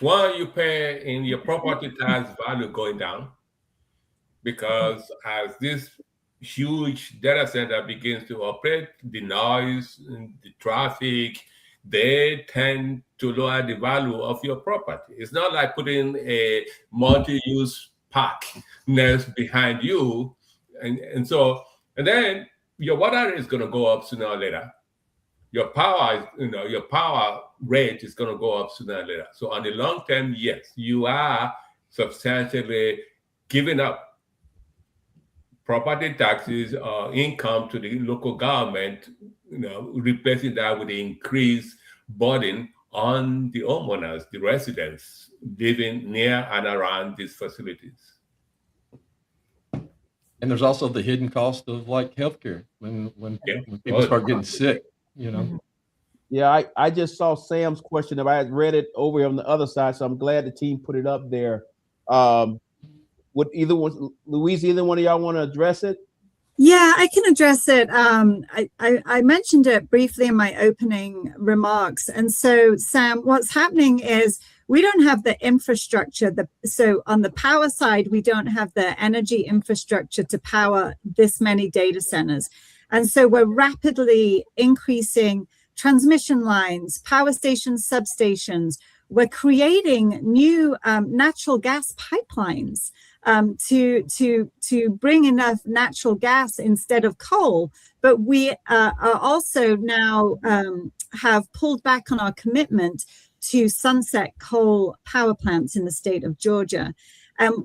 in your property tax value going down, because as this huge data center begins to operate, the noise, the traffic, they tend to lower the value of your property. It's not like putting a multi-use park next behind you, and then your water is going to go up sooner or later. Your power rate is going to go up sooner or later. So on the long term, yes, you are substantially giving up property taxes or income to the local government, replacing that with the increased burden on the homeowners, the residents living near and around these facilities. And there's also the hidden cost of like healthcare when people start getting sick, Yeah, I just saw Sam's question. I had read it over on the other side, so I'm glad the team put it up there. Would Louise, either one of y'all want to address it? Yeah, I can address it. I mentioned it briefly in my opening remarks. And so, Sam, what's happening is we don't have the infrastructure. So on the power side, we don't have the energy infrastructure to power this many data centers. And so we're rapidly increasing transmission lines, power stations, substations. we're creating new natural gas pipelines to bring enough natural gas instead of coal. But we are also now have pulled back on our commitment to sunset coal power plants in the state of Georgia.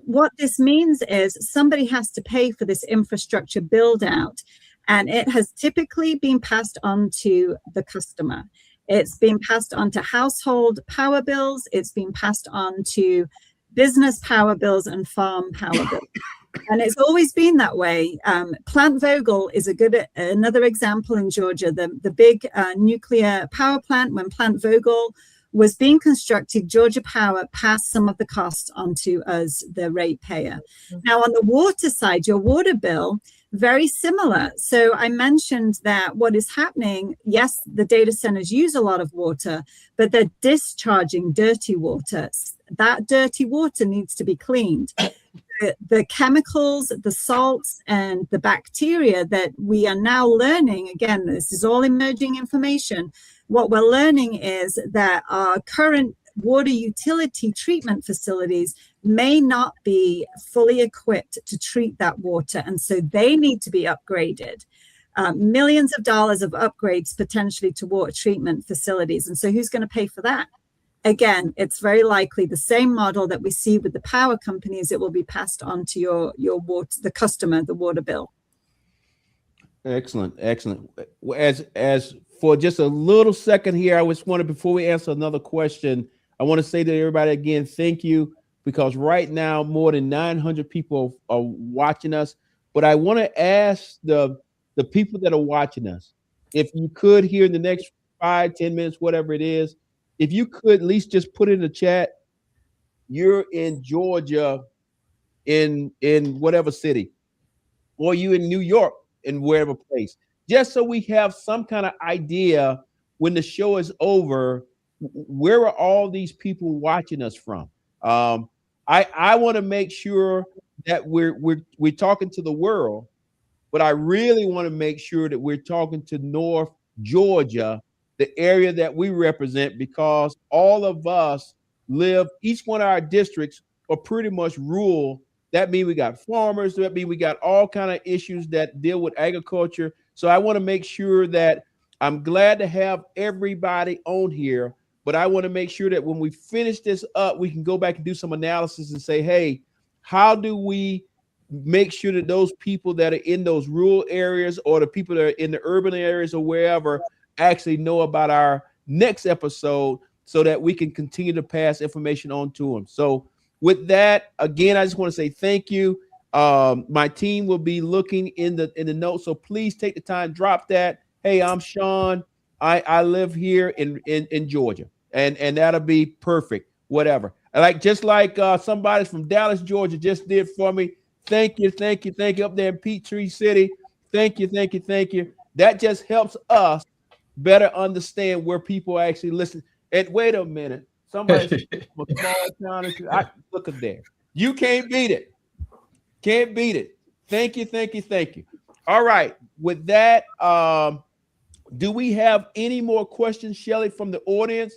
What this means is somebody has to pay for this infrastructure build out, and it has typically been passed on to the customer. It's been passed on to household power bills. It's been passed on to business power bills and farm power bills. And it's always been that way. Plant Vogtle is another example in Georgia. The big nuclear power plant, when Plant Vogtle was being constructed, Georgia Power passed some of the costs onto us, the ratepayer. Now, on the water side, your water bill, very similar. So I mentioned that what is happening, yes, the data centers use a lot of water, but they're discharging dirty water. That dirty water needs to be cleaned. The chemicals, the salts, and the bacteria that we are now learning, again, this is all emerging information. What we're learning is that our current water utility treatment facilities may not be fully equipped to treat that water. And so they need to be upgraded. Millions of dollars of upgrades potentially to water treatment facilities. And so who's going to pay for that? Again, it's very likely the same model that we see with the power companies. It will be passed on to your water, the customer, the water bill. Excellent, excellent. As for just a little second here, I just wanted, before we answer another question, I want to say to everybody again, thank you, because right now more than 900 people are watching us. But I want to ask the people that are watching us, if you could, here in the next 5-10 minutes, whatever it is, if you could at least just put in the chat, you're in Georgia, in whatever city, or you in New York, in wherever place, just so we have some kind of idea when the show is over, where are all these people watching us from? I want to make sure that we're talking to the world, but I really want to make sure that we're talking to North Georgia, the area that we represent, because all of us live, each one of our districts are pretty much rural. That means we got farmers, that means we got all kind of issues that deal with agriculture. So I want to make sure that I'm glad to have everybody on here, but I want to make sure that when we finish this up, we can go back and do some analysis and say, hey, how do we make sure that those people that are in those rural areas or the people that are in the urban areas or wherever actually know about our next episode so that we can continue to pass information on to them. So with that, again, I just want to say thank you. My team will be looking in the notes, so please take the time, drop that. Hey, I'm Sean. I live here in Georgia, and that'll be perfect. Whatever. Just like somebody from Dallas, Georgia, just did for me. Thank you up there in Peachtree City. Thank you. That just helps us better understand where people actually listen. And wait a minute, somebody from a small town. Look at there. You can't beat it. Can't beat it. Thank you. All right. With that, do we have any more questions, Shelley, from the audience?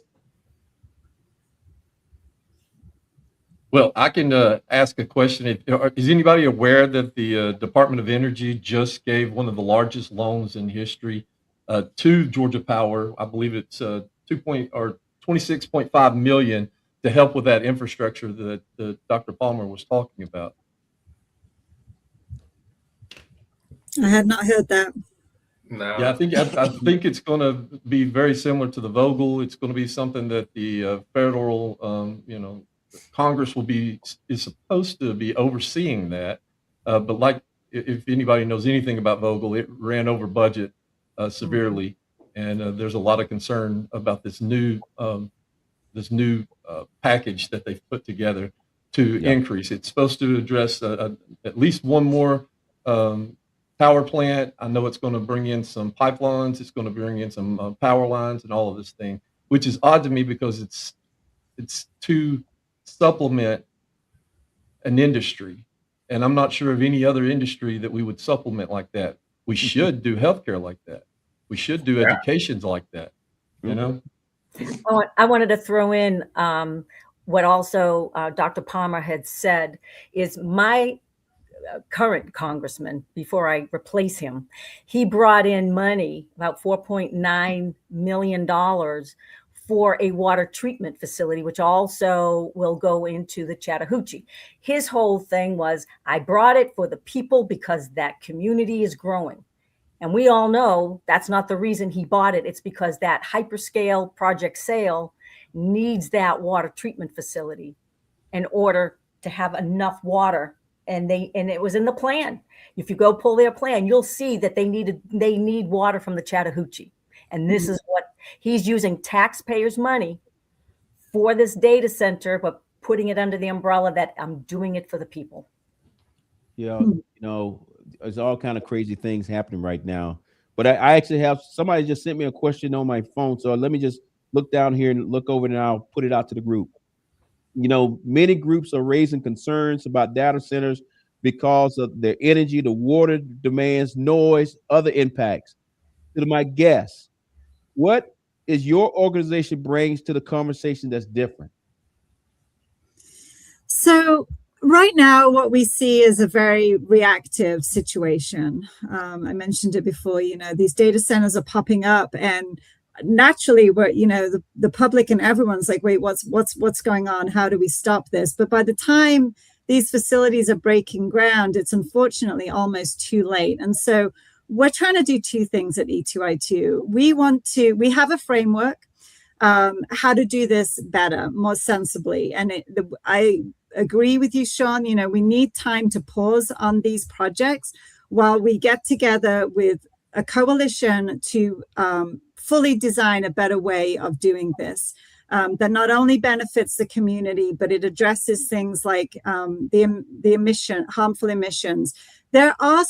Well, I can ask a question. Is anybody aware that the Department of Energy just gave one of the largest loans in history to Georgia Power? I believe it's $26.5 million to help with that infrastructure that Dr. Palmer was talking about. I had not heard that. No. Yeah, I think it's going to be very similar to the Vogtle. It's going to be something that the federal, Congress is supposed to be overseeing that. But like, if anybody knows anything about Vogtle, it ran over budget severely, and there's a lot of concern about this new package that they've put together to increase. It's supposed to address at least one more power plant. I know it's going to bring in some pipelines. It's going to bring in some power lines and all of this thing, which is odd to me because it's to supplement an industry. And I'm not sure of any other industry that we would supplement like that. We should do healthcare like that. We should do educations like that, you know? I wanted to throw in what also Dr. Palmer had said is my current congressman, before I replace him, he brought in money, about $4.9 million for a water treatment facility, which also will go into the Chattahoochee. His whole thing was, I brought it for the people because that community is growing. And we all know that's not the reason he bought it. It's because that hyperscale project sale needs that water treatment facility in order to have enough water. And it was in the plan. If you go pull their plan, you'll see that they need water from the Chattahoochee. And this is what he's using, taxpayers' money for this data center, but putting it under the umbrella that I'm doing it for the people. Yeah, you know, there's all kind of crazy things happening right now. But I actually have somebody just sent me a question on my phone. So let me just look down here and look over, and I'll put it out to the group. You know, many groups are raising concerns about data centers because of their energy, the water demands, noise, other impacts. To my guess, what is your organization brings to the conversation that's different? So right now, what we see is a very reactive situation. I mentioned it before, you know, these data centers are popping up, and naturally we're, you know, the public and everyone's like, wait, what's going on? How do we stop this? But by the time these facilities are breaking ground, it's unfortunately almost too late. And so we're trying to do two things at E2I2. We have a framework, how to do this better, more sensibly. And I agree with you, Sean, you know, we need time to pause on these projects while we get together with a coalition to fully design a better way of doing this that not only benefits the community, but it addresses things like the harmful emissions. There are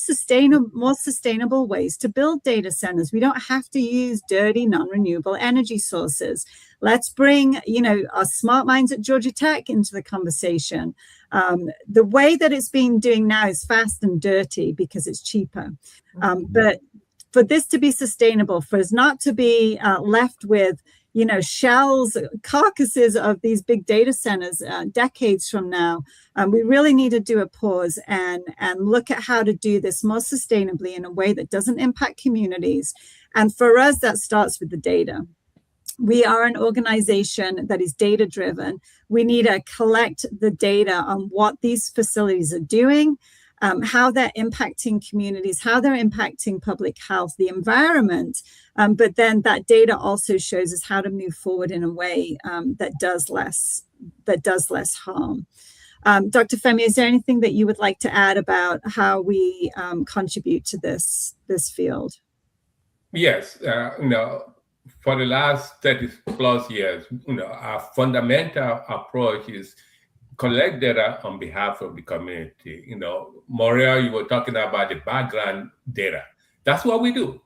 more sustainable ways to build data centers. We don't have to use dirty, non-renewable energy sources. Let's bring, you know, our smart minds at Georgia Tech into the conversation. The way that it's been doing now is fast and dirty because it's cheaper. But for this to be sustainable, for us not to be left with, you know, shells, carcasses of these big data centers decades from now, we really need to do a pause and look at how to do this more sustainably in a way that doesn't impact communities. And for us, that starts with the data. We are an organization that is data driven. We need to collect the data on what these facilities are doing, how they're impacting communities, how they're impacting public health, the environment. But then that data also shows us how to move forward in a way that does less harm. Dr. Femi, is there anything that you would like to add about how we contribute to this field? Yes, you know, for the last 30 plus years, you know, our fundamental approach is collect data on behalf of the community. You know, Maria, you were talking about the background data. That's what we do.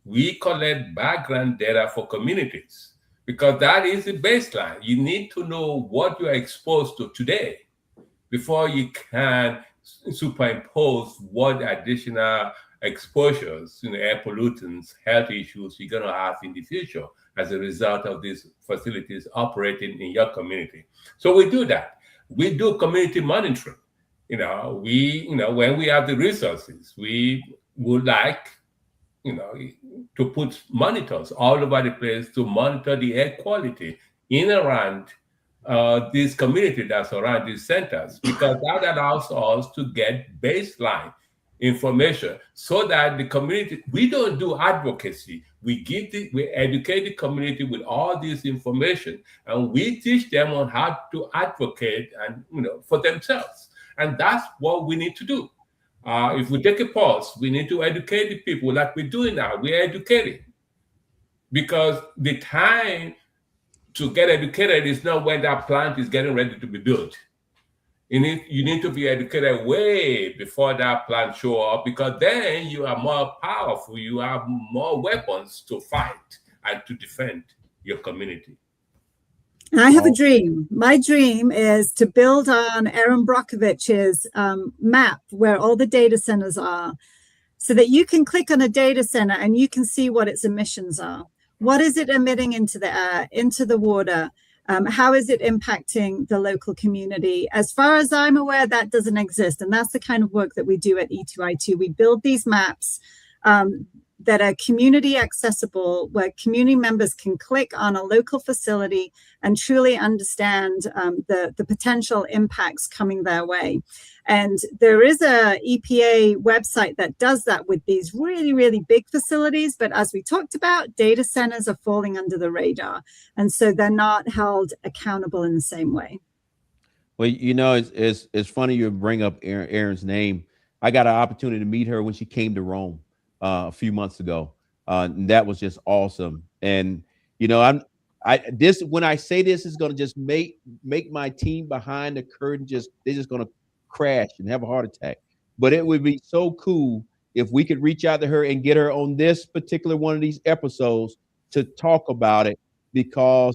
We collect background data for communities because that is the baseline. You need to know what you are exposed to today before you can superimpose what additional exposures, you know, air pollutants, health issues you're going to have in the future as a result of these facilities operating in your community. So we do that. We do community monitoring. You know, when we have the resources, we would like, you know, to put monitors all over the place to monitor the air quality in and around this community that's around these centers, because that allows us to get baseline information so that the community, we don't do advocacy. We educate the community with all this information, and we teach them on how to advocate and, you know, for themselves. And that's what we need to do. If we take a pause, we need to educate the people like we're doing now. We're educating, because the time to get educated is not when that plant is getting ready to be built. You need to be educated way before that plant show up, because then you are more powerful. You have more weapons to fight and to defend your community. I have a dream. My dream is to build on Aaron Brockovich's map where all the data centers are, so that you can click on a data center and you can see what its emissions are. What is it emitting into the air, into the water? How is it impacting the local community? As far as I'm aware, that doesn't exist. And that's the kind of work that we do at E2I2. We build these maps that are community accessible, where community members can click on a local facility and truly understand the potential impacts coming their way. And there is a EPA website that does that with these really, really big facilities. But as we talked about, data centers are falling under the radar. And so they're not held accountable in the same way. Well, you know, it's funny you bring up Erin's name. I got an opportunity to meet her when she came to Rome a few months ago. And that was just awesome. And, you know, when I say this is going to just make my team behind the curtain, they're just going to crash and have a heart attack. But it would be so cool if we could reach out to her and get her on this particular one of these episodes to talk about it, because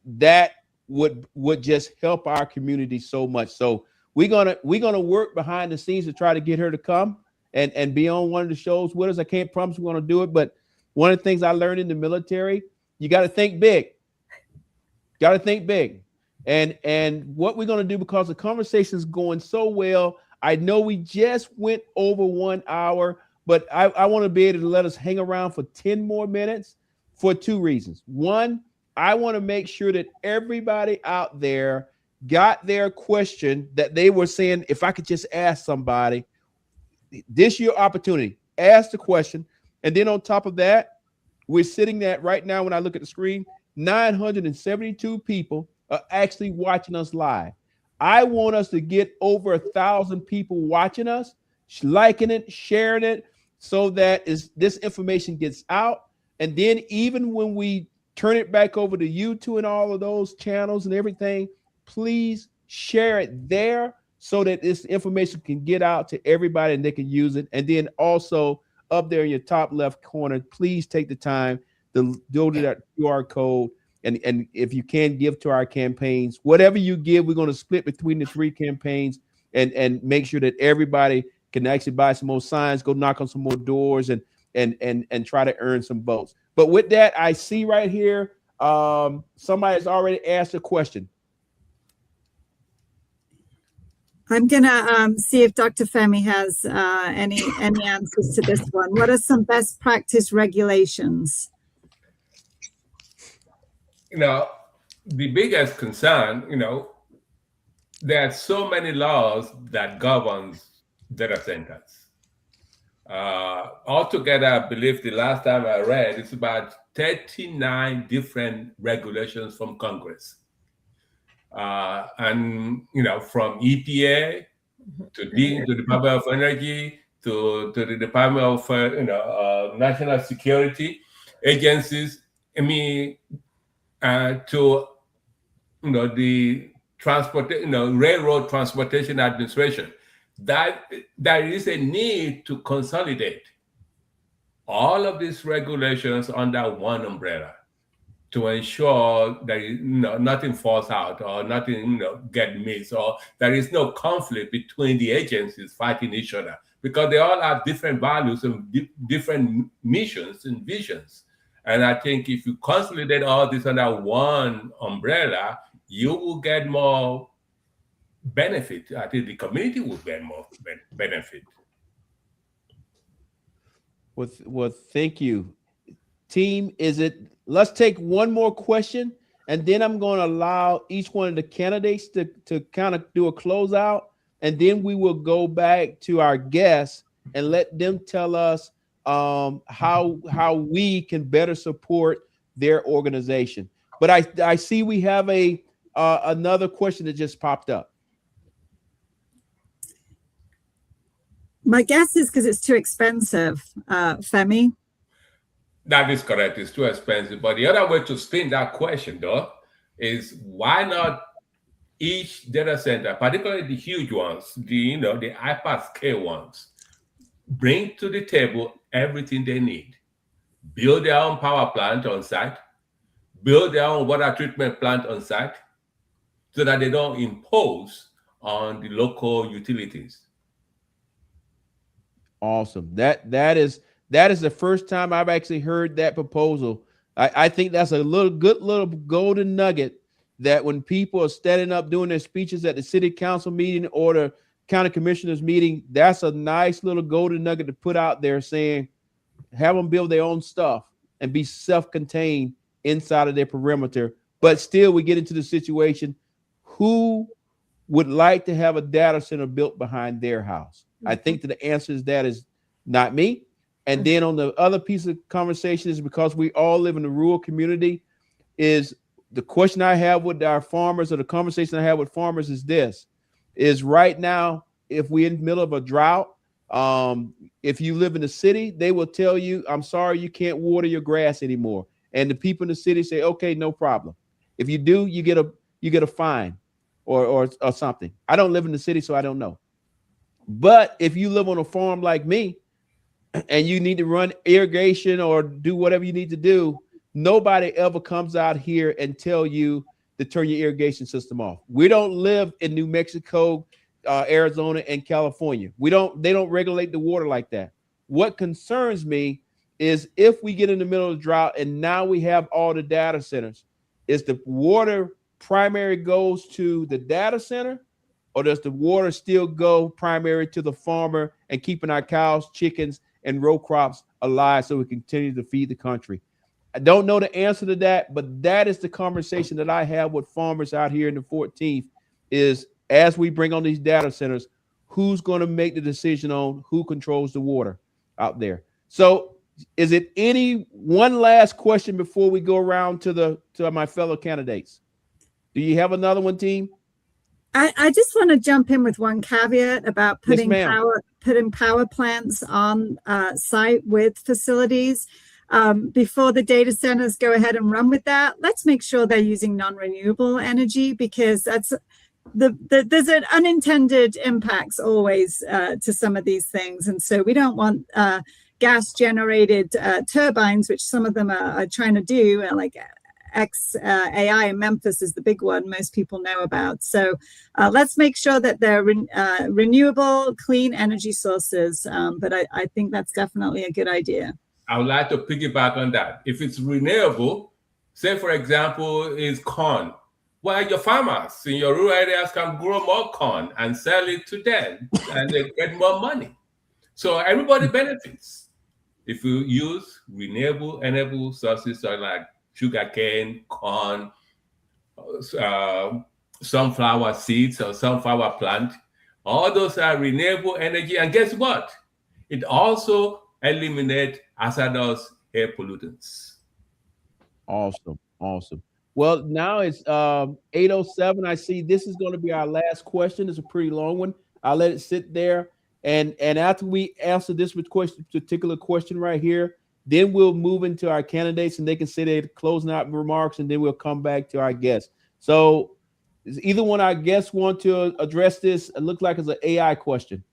that would just help our community so much. So we're gonna work behind the scenes to try to get her to come and be on one of the shows with us. I can't promise we're gonna do it, but one of the things I learned in the military, you got to think big. Got to think big. And what we're going to do, because the conversation is going so well, I know we just went over 1 hour, but I want to be able to let us hang around for 10 more minutes for two reasons. One, I want to make sure that everybody out there got their question that they were saying, if I could just ask somebody, this your opportunity. Ask the question. And then on top of that, we're sitting at right now, when I look at the screen, 972 people are actually watching us live. I want us to get over 1,000 people watching us, liking it, sharing it, so that this information gets out. And then even when we turn it back over to YouTube and all of those channels and everything, please share it there so that this information can get out to everybody and they can use it. And then also up there in your top left corner, please take the time to go to that QR code. And if you can give to our campaigns, whatever you give, we're going to split between the 3 campaigns and make sure that everybody can actually buy some more signs, go knock on some more doors, and try to earn some votes. But with that, I see right here, somebody has already asked a question. I'm gonna see if Dr. Femi has any answers to this one. What are some best practice regulations? You know, the biggest concern, you know, there are so many laws that governs data centers. Altogether, I believe the last time I read, it's about 39 different regulations from Congress. And, you know, from EPA to the Department of Energy to the Department of National Security agencies. I mean, to the Railroad Transportation Administration, that there is a need to consolidate all of these regulations under one umbrella to ensure that nothing falls out or nothing get missed, or there is no conflict between the agencies fighting each other, because they all have different values and different missions and visions. And I think if you consolidate all this under one umbrella, you will get more benefit. I think the community will get more benefit. Well, thank you. Team, let's take one more question, and then I'm going to allow each one of the candidates to kind of do a closeout, and then we will go back to our guests and let them tell us how we can better support their organization. But I see we have another question that just popped up. My guess is because it's too expensive, Femi. That is correct. It's too expensive. But the other way to spin that question, though, is why not each data center, particularly the huge ones, the hyperscale ones, bring to the table everything they need. Build their own power plant on site, build their own water treatment plant on site, so that they don't impose on the local utilities. Awesome. That is That is the first time I've actually heard that proposal. I think that's a good little golden nugget that when people are standing up doing their speeches at the city council meeting or the county commissioners meeting, that's a nice little golden nugget to put out there, saying have them build their own stuff and be self-contained inside of their perimeter. But still, we get into the situation, who would like to have a data center built behind their house? I think that the answer is that is not me. And then on the other piece of conversation is, because we all live in a rural community, is the question I have with our farmers, or the conversation I have with farmers, is this: is right now, if we're in the middle of a drought, if you live in the city, they will tell you, I'm sorry, you can't water your grass anymore. And the people in the city say, okay, no problem. If you do, you get a fine or something. I don't live in the city, so I don't know. But if you live on a farm like me, and you need to run irrigation or do whatever you need to do, nobody ever comes out here and tell you to turn your irrigation system off. We don't live in New Mexico, Arizona, and California. They don't regulate the water like that. What concerns me is if we get in the middle of the drought and now we have all the data centers, is the water primary goes to the data center, or does the water still go primary to the farmer and keeping our cows, chickens, and row crops alive so we continue to feed the country? I don't know the answer to that, but that is the conversation that I have with farmers out here in the 14th, is as we bring on these data centers, who's going to make the decision on who controls the water out there? So is it any one last question before we go around to my fellow candidates? Do you have another one, team? I just want to jump in with one caveat about putting Yes, power plants on site with facilities. Before the data centers go ahead and run with that, let's make sure they're using non-renewable energy, because that's there's an unintended impacts always to some of these things. And so we don't want gas generated turbines, which some of them are trying to do, like XAI in Memphis is the big one most people know about. So let's make sure that they're renewable, clean energy sources. But I think that's definitely a good idea. I would like to piggyback on that. If it's renewable, say for example, is corn. Well, your farmers in your rural areas can grow more corn and sell it to them, and they get more money. So everybody benefits. If you use renewable energy sources like sugarcane, corn, sunflower seeds or sunflower plant, all those are renewable energy. And guess what? It also eliminates hazardous air pollutants. Awesome. Well, now it's 8:07. I see this is going to be our last question. It's a pretty long one. I'll let it sit there. And after we answer this particular question right here, then we'll move into our candidates and they can say their closing out remarks, and then we'll come back to our guests. So does either one of our guests want to address this? It looks like it's an AI question.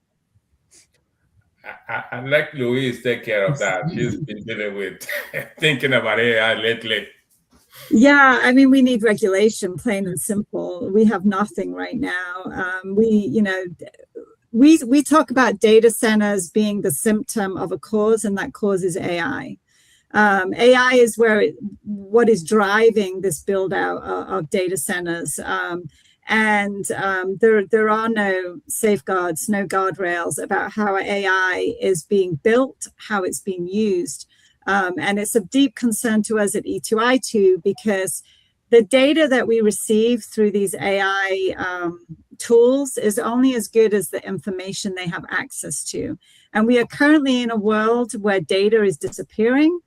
I let Louise take care of that. She's been dealing with thinking about AI lately. Yeah, I mean, we need regulation, plain and simple. We have nothing right now. We talk about data centers being the symptom of a cause, and that cause is AI. AI is what is driving this build out of data centers. There are no safeguards, no guardrails about how AI is being built, how it's being used. And it's of deep concern to us at E2I2, because the data that we receive through these AI tools is only as good as the information they have access to. And we are currently in a world where data is disappearing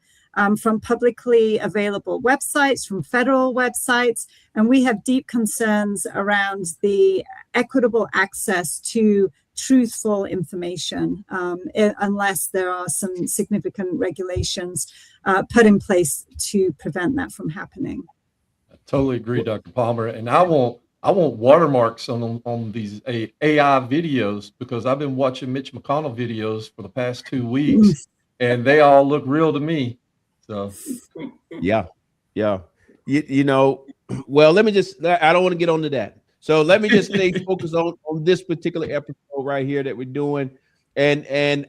from publicly available websites, from federal websites, and we have deep concerns around the equitable access to truthful information, unless there are some significant regulations put in place to prevent that from happening. I totally agree, Dr. Palmer. And I want watermarks on these AI videos, because I've been watching Mitch McConnell videos for the past 2 weeks, and they all look real to me. So, yeah. Well, let me I don't want to get onto that. So let me just stay focused on this particular episode right here that we're doing. And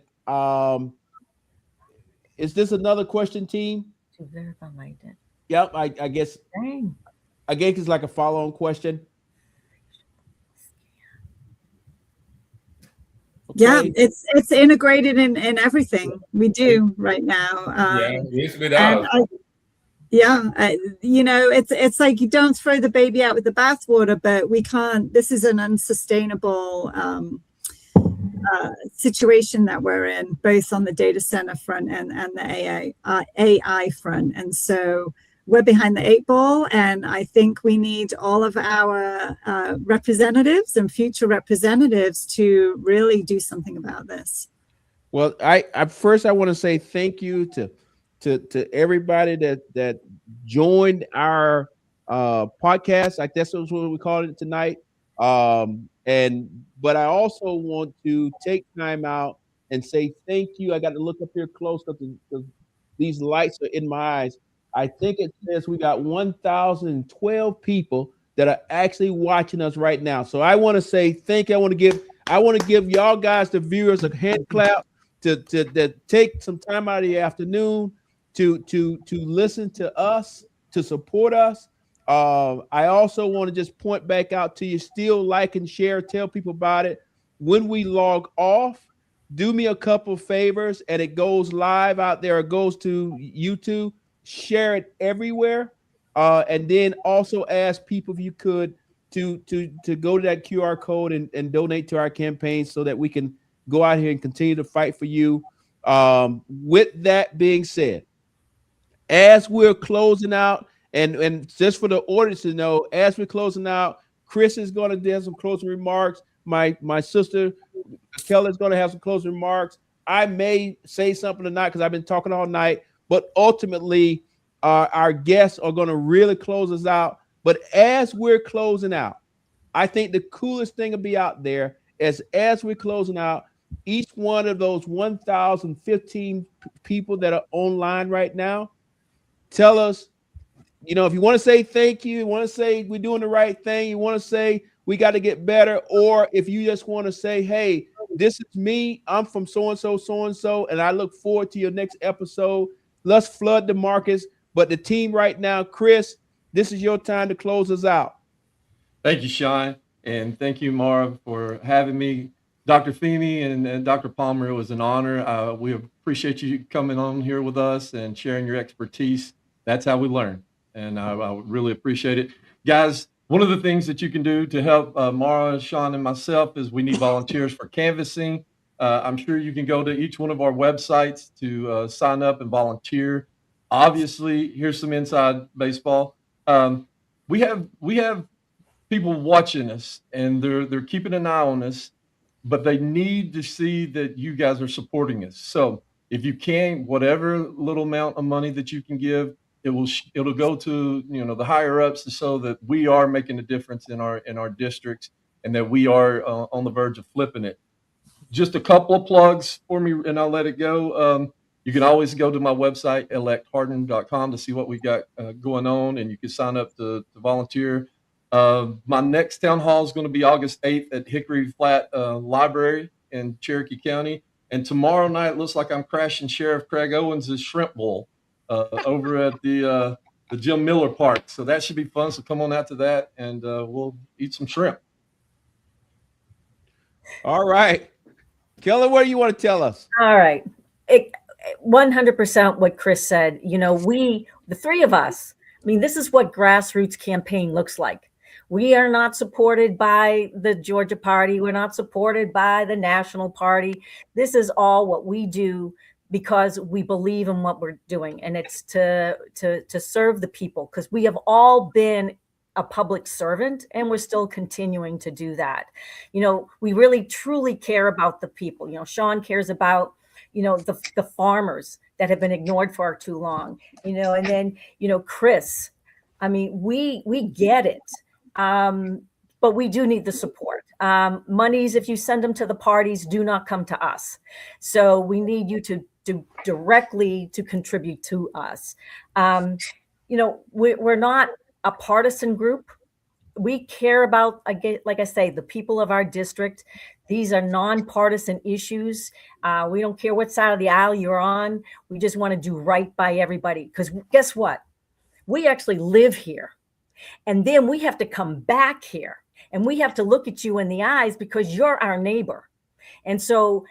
is this another question, team? To verify my identity. Yep, I guess. Dang. I guess it's like a follow-on question. Yeah, it's integrated in everything we do right now. You know, it's like you don't throw the baby out with the bathwater, but we can't. This is an unsustainable situation that we're in, both on the data center front and the AI front, and so we're behind the 8 ball, and I think we need all of our representatives and future representatives to really do something about this. Well, I first I want to say thank you to everybody that joined our podcast. I guess that's what we called it tonight. But I also want to take time out and say thank you. I got to look up here close because these lights are in my eyes. I think it says we got 1,012 people that are actually watching us right now. So I want to say thank you. I want to give y'all guys, the viewers, a hand clap to take some time out of the afternoon to listen to us, to support us. I also want to just point back out to you, still like and share, tell people about it. When we log off, do me a couple favors, and it goes live out there, it goes to YouTube. Share it everywhere, and then also ask people if you could to go to that QR code and donate to our campaign so that we can go out here and continue to fight for you. With that being said, as we're closing out, and just for the audience to know, as we're closing out, Chris is going to do some closing remarks. My sister Kelly is going to have some closing remarks. I may say something tonight because I've been talking all night. But ultimately, our guests are going to really close us out. But as we're closing out, I think the coolest thing to be out there is as we're closing out, each one of those 1,015 people that are online right now, tell us, you know, if you want to say thank you, you want to say we're doing the right thing, you want to say we got to get better, or if you just want to say, hey, this is me, I'm from so-and-so, and I look forward to your next episode. Let's flood the markets. But the team right now, Chris, this is your time to close us out. Thank you, Sean. And thank you, Mara, for having me. Dr. Feeney and Dr. Palmer, it was an honor. We appreciate you coming on here with us and sharing your expertise. That's how we learn. And I really appreciate it. Guys, one of the things that you can do to help Mara, Sean, and myself is we need volunteers for canvassing. I'm sure you can go to each one of our websites to sign up and volunteer. Obviously, here's some inside baseball. We have people watching us, and they're keeping an eye on us, but they need to see that you guys are supporting us. So if you can, whatever little amount of money that you can give, it'll go to the higher ups so that we are making a difference in our districts and that we are on the verge of flipping it. Just a couple of plugs for me, and I'll let it go. You can always go to my website, electharden.com, to see what we got going on, and you can sign up to volunteer. My next town hall is going to be August 8th at Hickory Flat Library in Cherokee County. And tomorrow night, it looks like I'm crashing Sheriff Craig Owens' Shrimp Bowl over at the Jim Miller Park. So that should be fun. So come on out to that, and we'll eat some shrimp. All right. Kelly, what do you want to tell us? All right. 100% what Chris said. You know, the three of us, I mean, this is what grassroots campaign looks like. We are not supported by the Georgia party. We're not supported by the national party. This is all what we do because we believe in what we're doing. And it's to serve the people, because we have all been a public servant, and we're still continuing to do that. You know, we really truly care about the people. You know, Sean cares about, the farmers that have been ignored for too long, and then, Chris, I mean, we get it. But we do need the support. Monies, if you send them to the parties, do not come to us. So we need you to directly to contribute to us. We're not a partisan group. we care about, again, like I say, the people of our district. These are nonpartisan issues. We don't care what side of the aisle you're on. We just want to do right by everybody. Because guess what? We actually live here. And then we have to come back here. And we have to look at you in the eyes because you're our neighbor. And so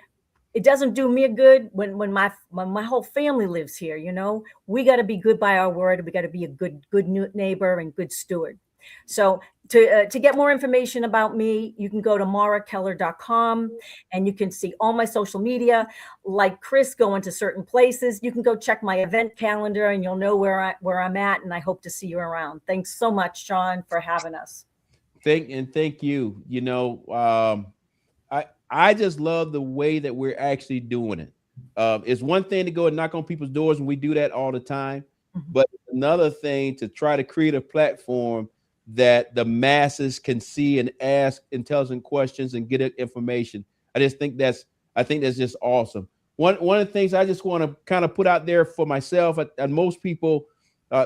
it doesn't do me a good when my whole family lives here. You know, we got to be good by our word. We got to be a good neighbor and good steward. So to get more information about me, you can go to marakeller.com and you can see all my social media. Like Chris, going to certain places. You can go check my event calendar and you'll know where I'm at. And I hope to see you around. Thanks so much, Sean, for having us. Thank you. You know, I just love the way that we're actually doing it. It's one thing to go and knock on people's doors, and we do that all the time. But another thing to try to create a platform that the masses can see and ask intelligent questions and get information. I think that's just awesome. One of the things I just want to kind of put out there for myself and most people,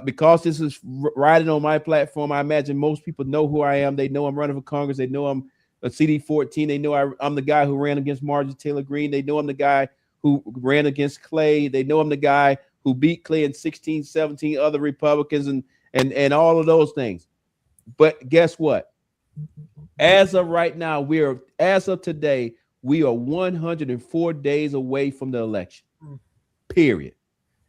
because this is riding on my platform, I imagine most people know who I am. They know I'm running for Congress. They know I'm a CD14. They know I'm the guy who ran against Marjorie Taylor Greene. They know I'm the guy who ran against Clay. They know I'm the guy who beat Clay and 16, 17 other Republicans and all of those things. But guess what? As of right now, as of today, we are 104 days away from the election, period.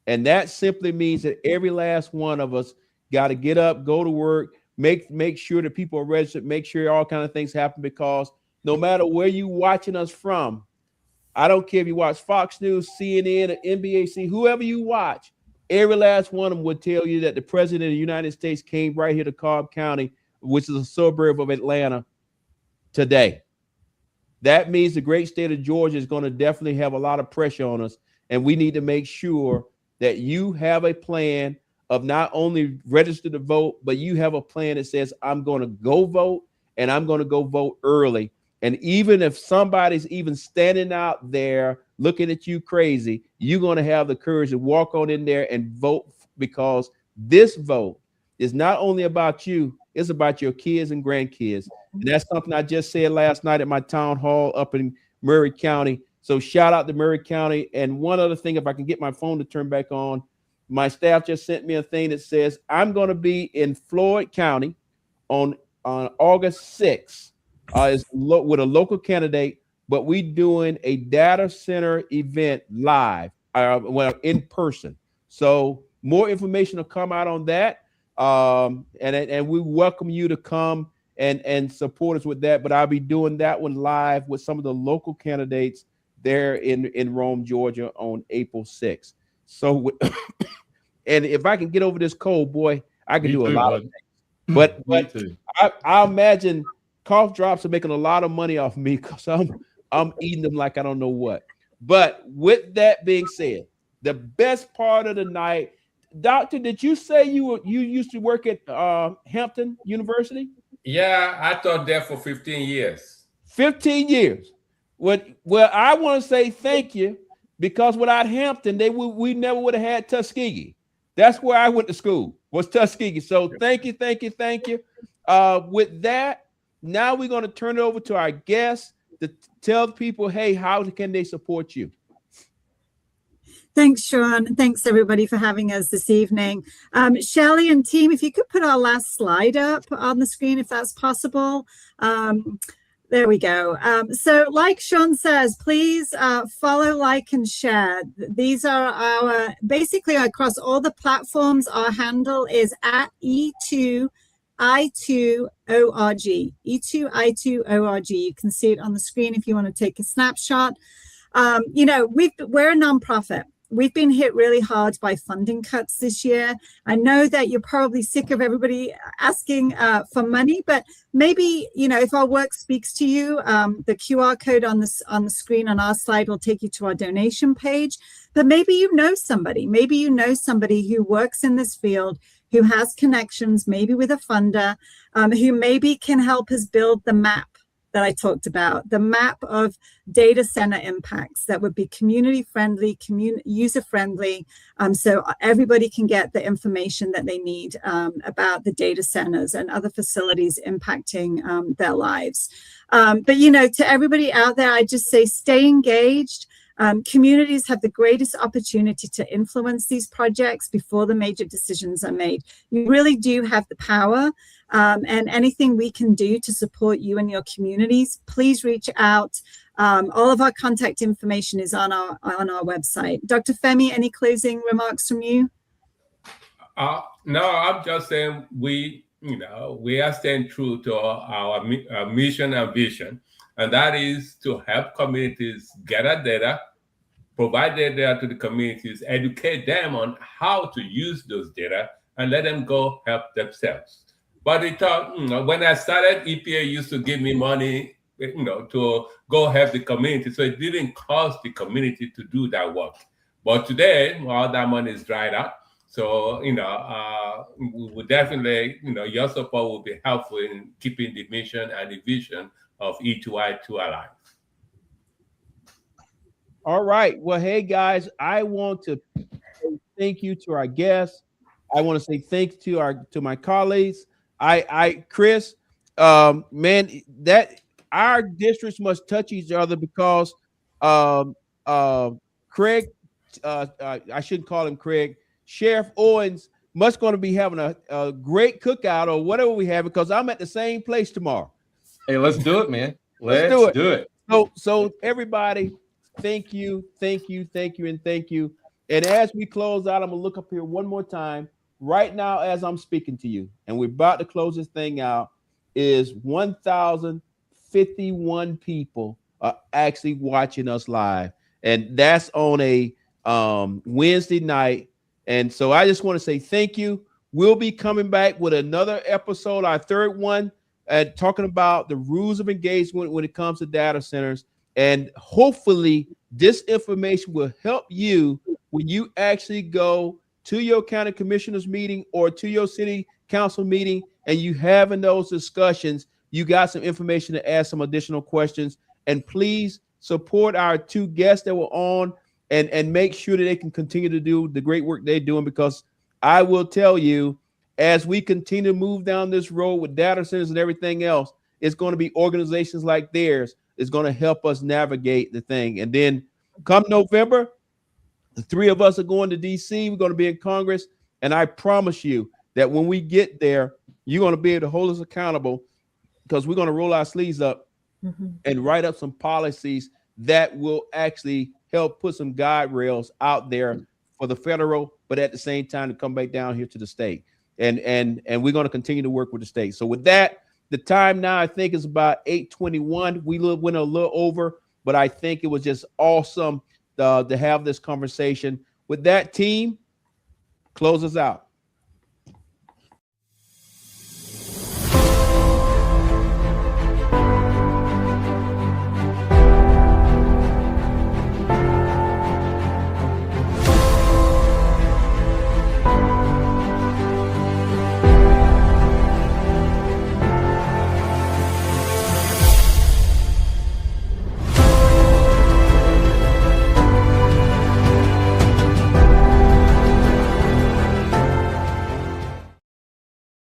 And that simply means that every last one of us got to get up, go to work, make sure that people are registered, make sure all kinds of things happen, because no matter where you watching us from, I don't care if you watch Fox News, CNN, or NBC, whoever you watch, every last one of them would tell you that the president of the United States came right here to Cobb County, which is a suburb of Atlanta, today. That means the great state of Georgia is going to definitely have a lot of pressure on us. And we need to make sure that you have a plan of not only register to vote, but you have a plan that says, I'm going to go vote, and I'm going to go vote early. And even if somebody's even standing out there looking at you crazy, you're going to have the courage to walk on in there and vote, because this vote is not only about you, it's about your kids and grandkids. And that's something I just said last night at my town hall up in Murray County. So shout out to Murray County. And one other thing, if I can get my phone to turn back on, my staff just sent me a thing that says I'm going to be in Floyd County on August 6th with a local candidate, but we doing a data center event live, in person. So more information will come out on that. And we welcome you to come and support us with that. But I'll be doing that one live with some of the local candidates there in Rome, Georgia on April 6th. So, and if I can get over this cold, boy, I can do a lot of things. But I imagine cough drops are making a lot of money off me, because I'm eating them like I don't know what. But with that being said, the best part of the night, Doctor, did you say you used to work at Hampton University? Yeah, I taught there for 15 years. 15 years. Well, I want to say thank you, because without Hampton, we never would have had Tuskegee. That's where I went to school, was Tuskegee. So thank you. With that, now we're going to turn it over to our guests to tell people, hey, how can they support you? Thanks, Sean. Thanks, everybody, for having us this evening. Shelley and team, if you could put our last slide up on the screen, if that's possible. There we go. So like Sean says, please follow, like, and share. These are basically across all the platforms, our handle is at E2I2ORG. E2I2ORG. You can see it on the screen if you want to take a snapshot. We're a nonprofit. We've been hit really hard by funding cuts this year. I know that you're probably sick of everybody asking for money, but maybe, if our work speaks to you, the QR code on the screen on our slide will take you to our donation page. But maybe you know somebody who works in this field, who has connections, maybe with a funder, who maybe can help us build the map that I talked about, the map of data center impacts that would be community friendly, user friendly, so everybody can get the information that they need about the data centers and other facilities impacting their lives. But, you know, to everybody out there, I just say stay engaged. Communities have the greatest opportunity to influence these projects before the major decisions are made. You really do have the power, and anything we can do to support you and your communities, please reach out. All of our contact information is on our website. Dr. Femi, any closing remarks from you? No, I'm just saying we are staying true to our mission and vision, and that is to help communities gather data, provide their data to the communities, educate them on how to use those data, and let them go help themselves. But when I started, EPA used to give me money, to go help the community, so it didn't cost the community to do that work. But today, all that money is dried up. So, we will definitely, your support will be helpful in keeping the mission and the vision of E2I2 alive. All right. Well, hey, guys, I want to say thank you to our guests. I want to say thanks to my colleagues. Chris, man, that our districts must touch each other because Craig, I shouldn't call him Craig, Sheriff Owens must going to be having a great cookout or whatever we have, because I'm at the same place tomorrow. Hey, let's do it, man. Let's do it. So everybody, thank you. And as we close out, I'm gonna look up here one more time. Right now, as I'm speaking to you, and we're about to close this thing out, is 1,051 people are actually watching us live, and that's on a Wednesday night. And so I just want to say thank you. We'll be coming back with another episode, our third one, and talking about the rules of engagement when it comes to data centers. And hopefully this information will help you when you actually go to your county commissioners meeting or to your city council meeting and you having those discussions. You got some information to ask some additional questions. And please support our two guests that were on and make sure that they can continue to do the great work they're doing, because I will tell you, as we continue to move down this road with data centers and everything else, it's going to be organizations like theirs is going to help us navigate the thing. And then come November, the three of us are going to DC. We're going to be in Congress. And I promise you that when we get there, you're going to be able to hold us accountable, because we're going to roll our sleeves up and write up some policies that will actually help put some guide rails out there for the federal, but at the same time to come back down here to the state. And we're going to continue to work with the state. So with that, the time now I think is about 8:21. We went a little over, but I think it was just awesome to have this conversation. With that, team, close us out.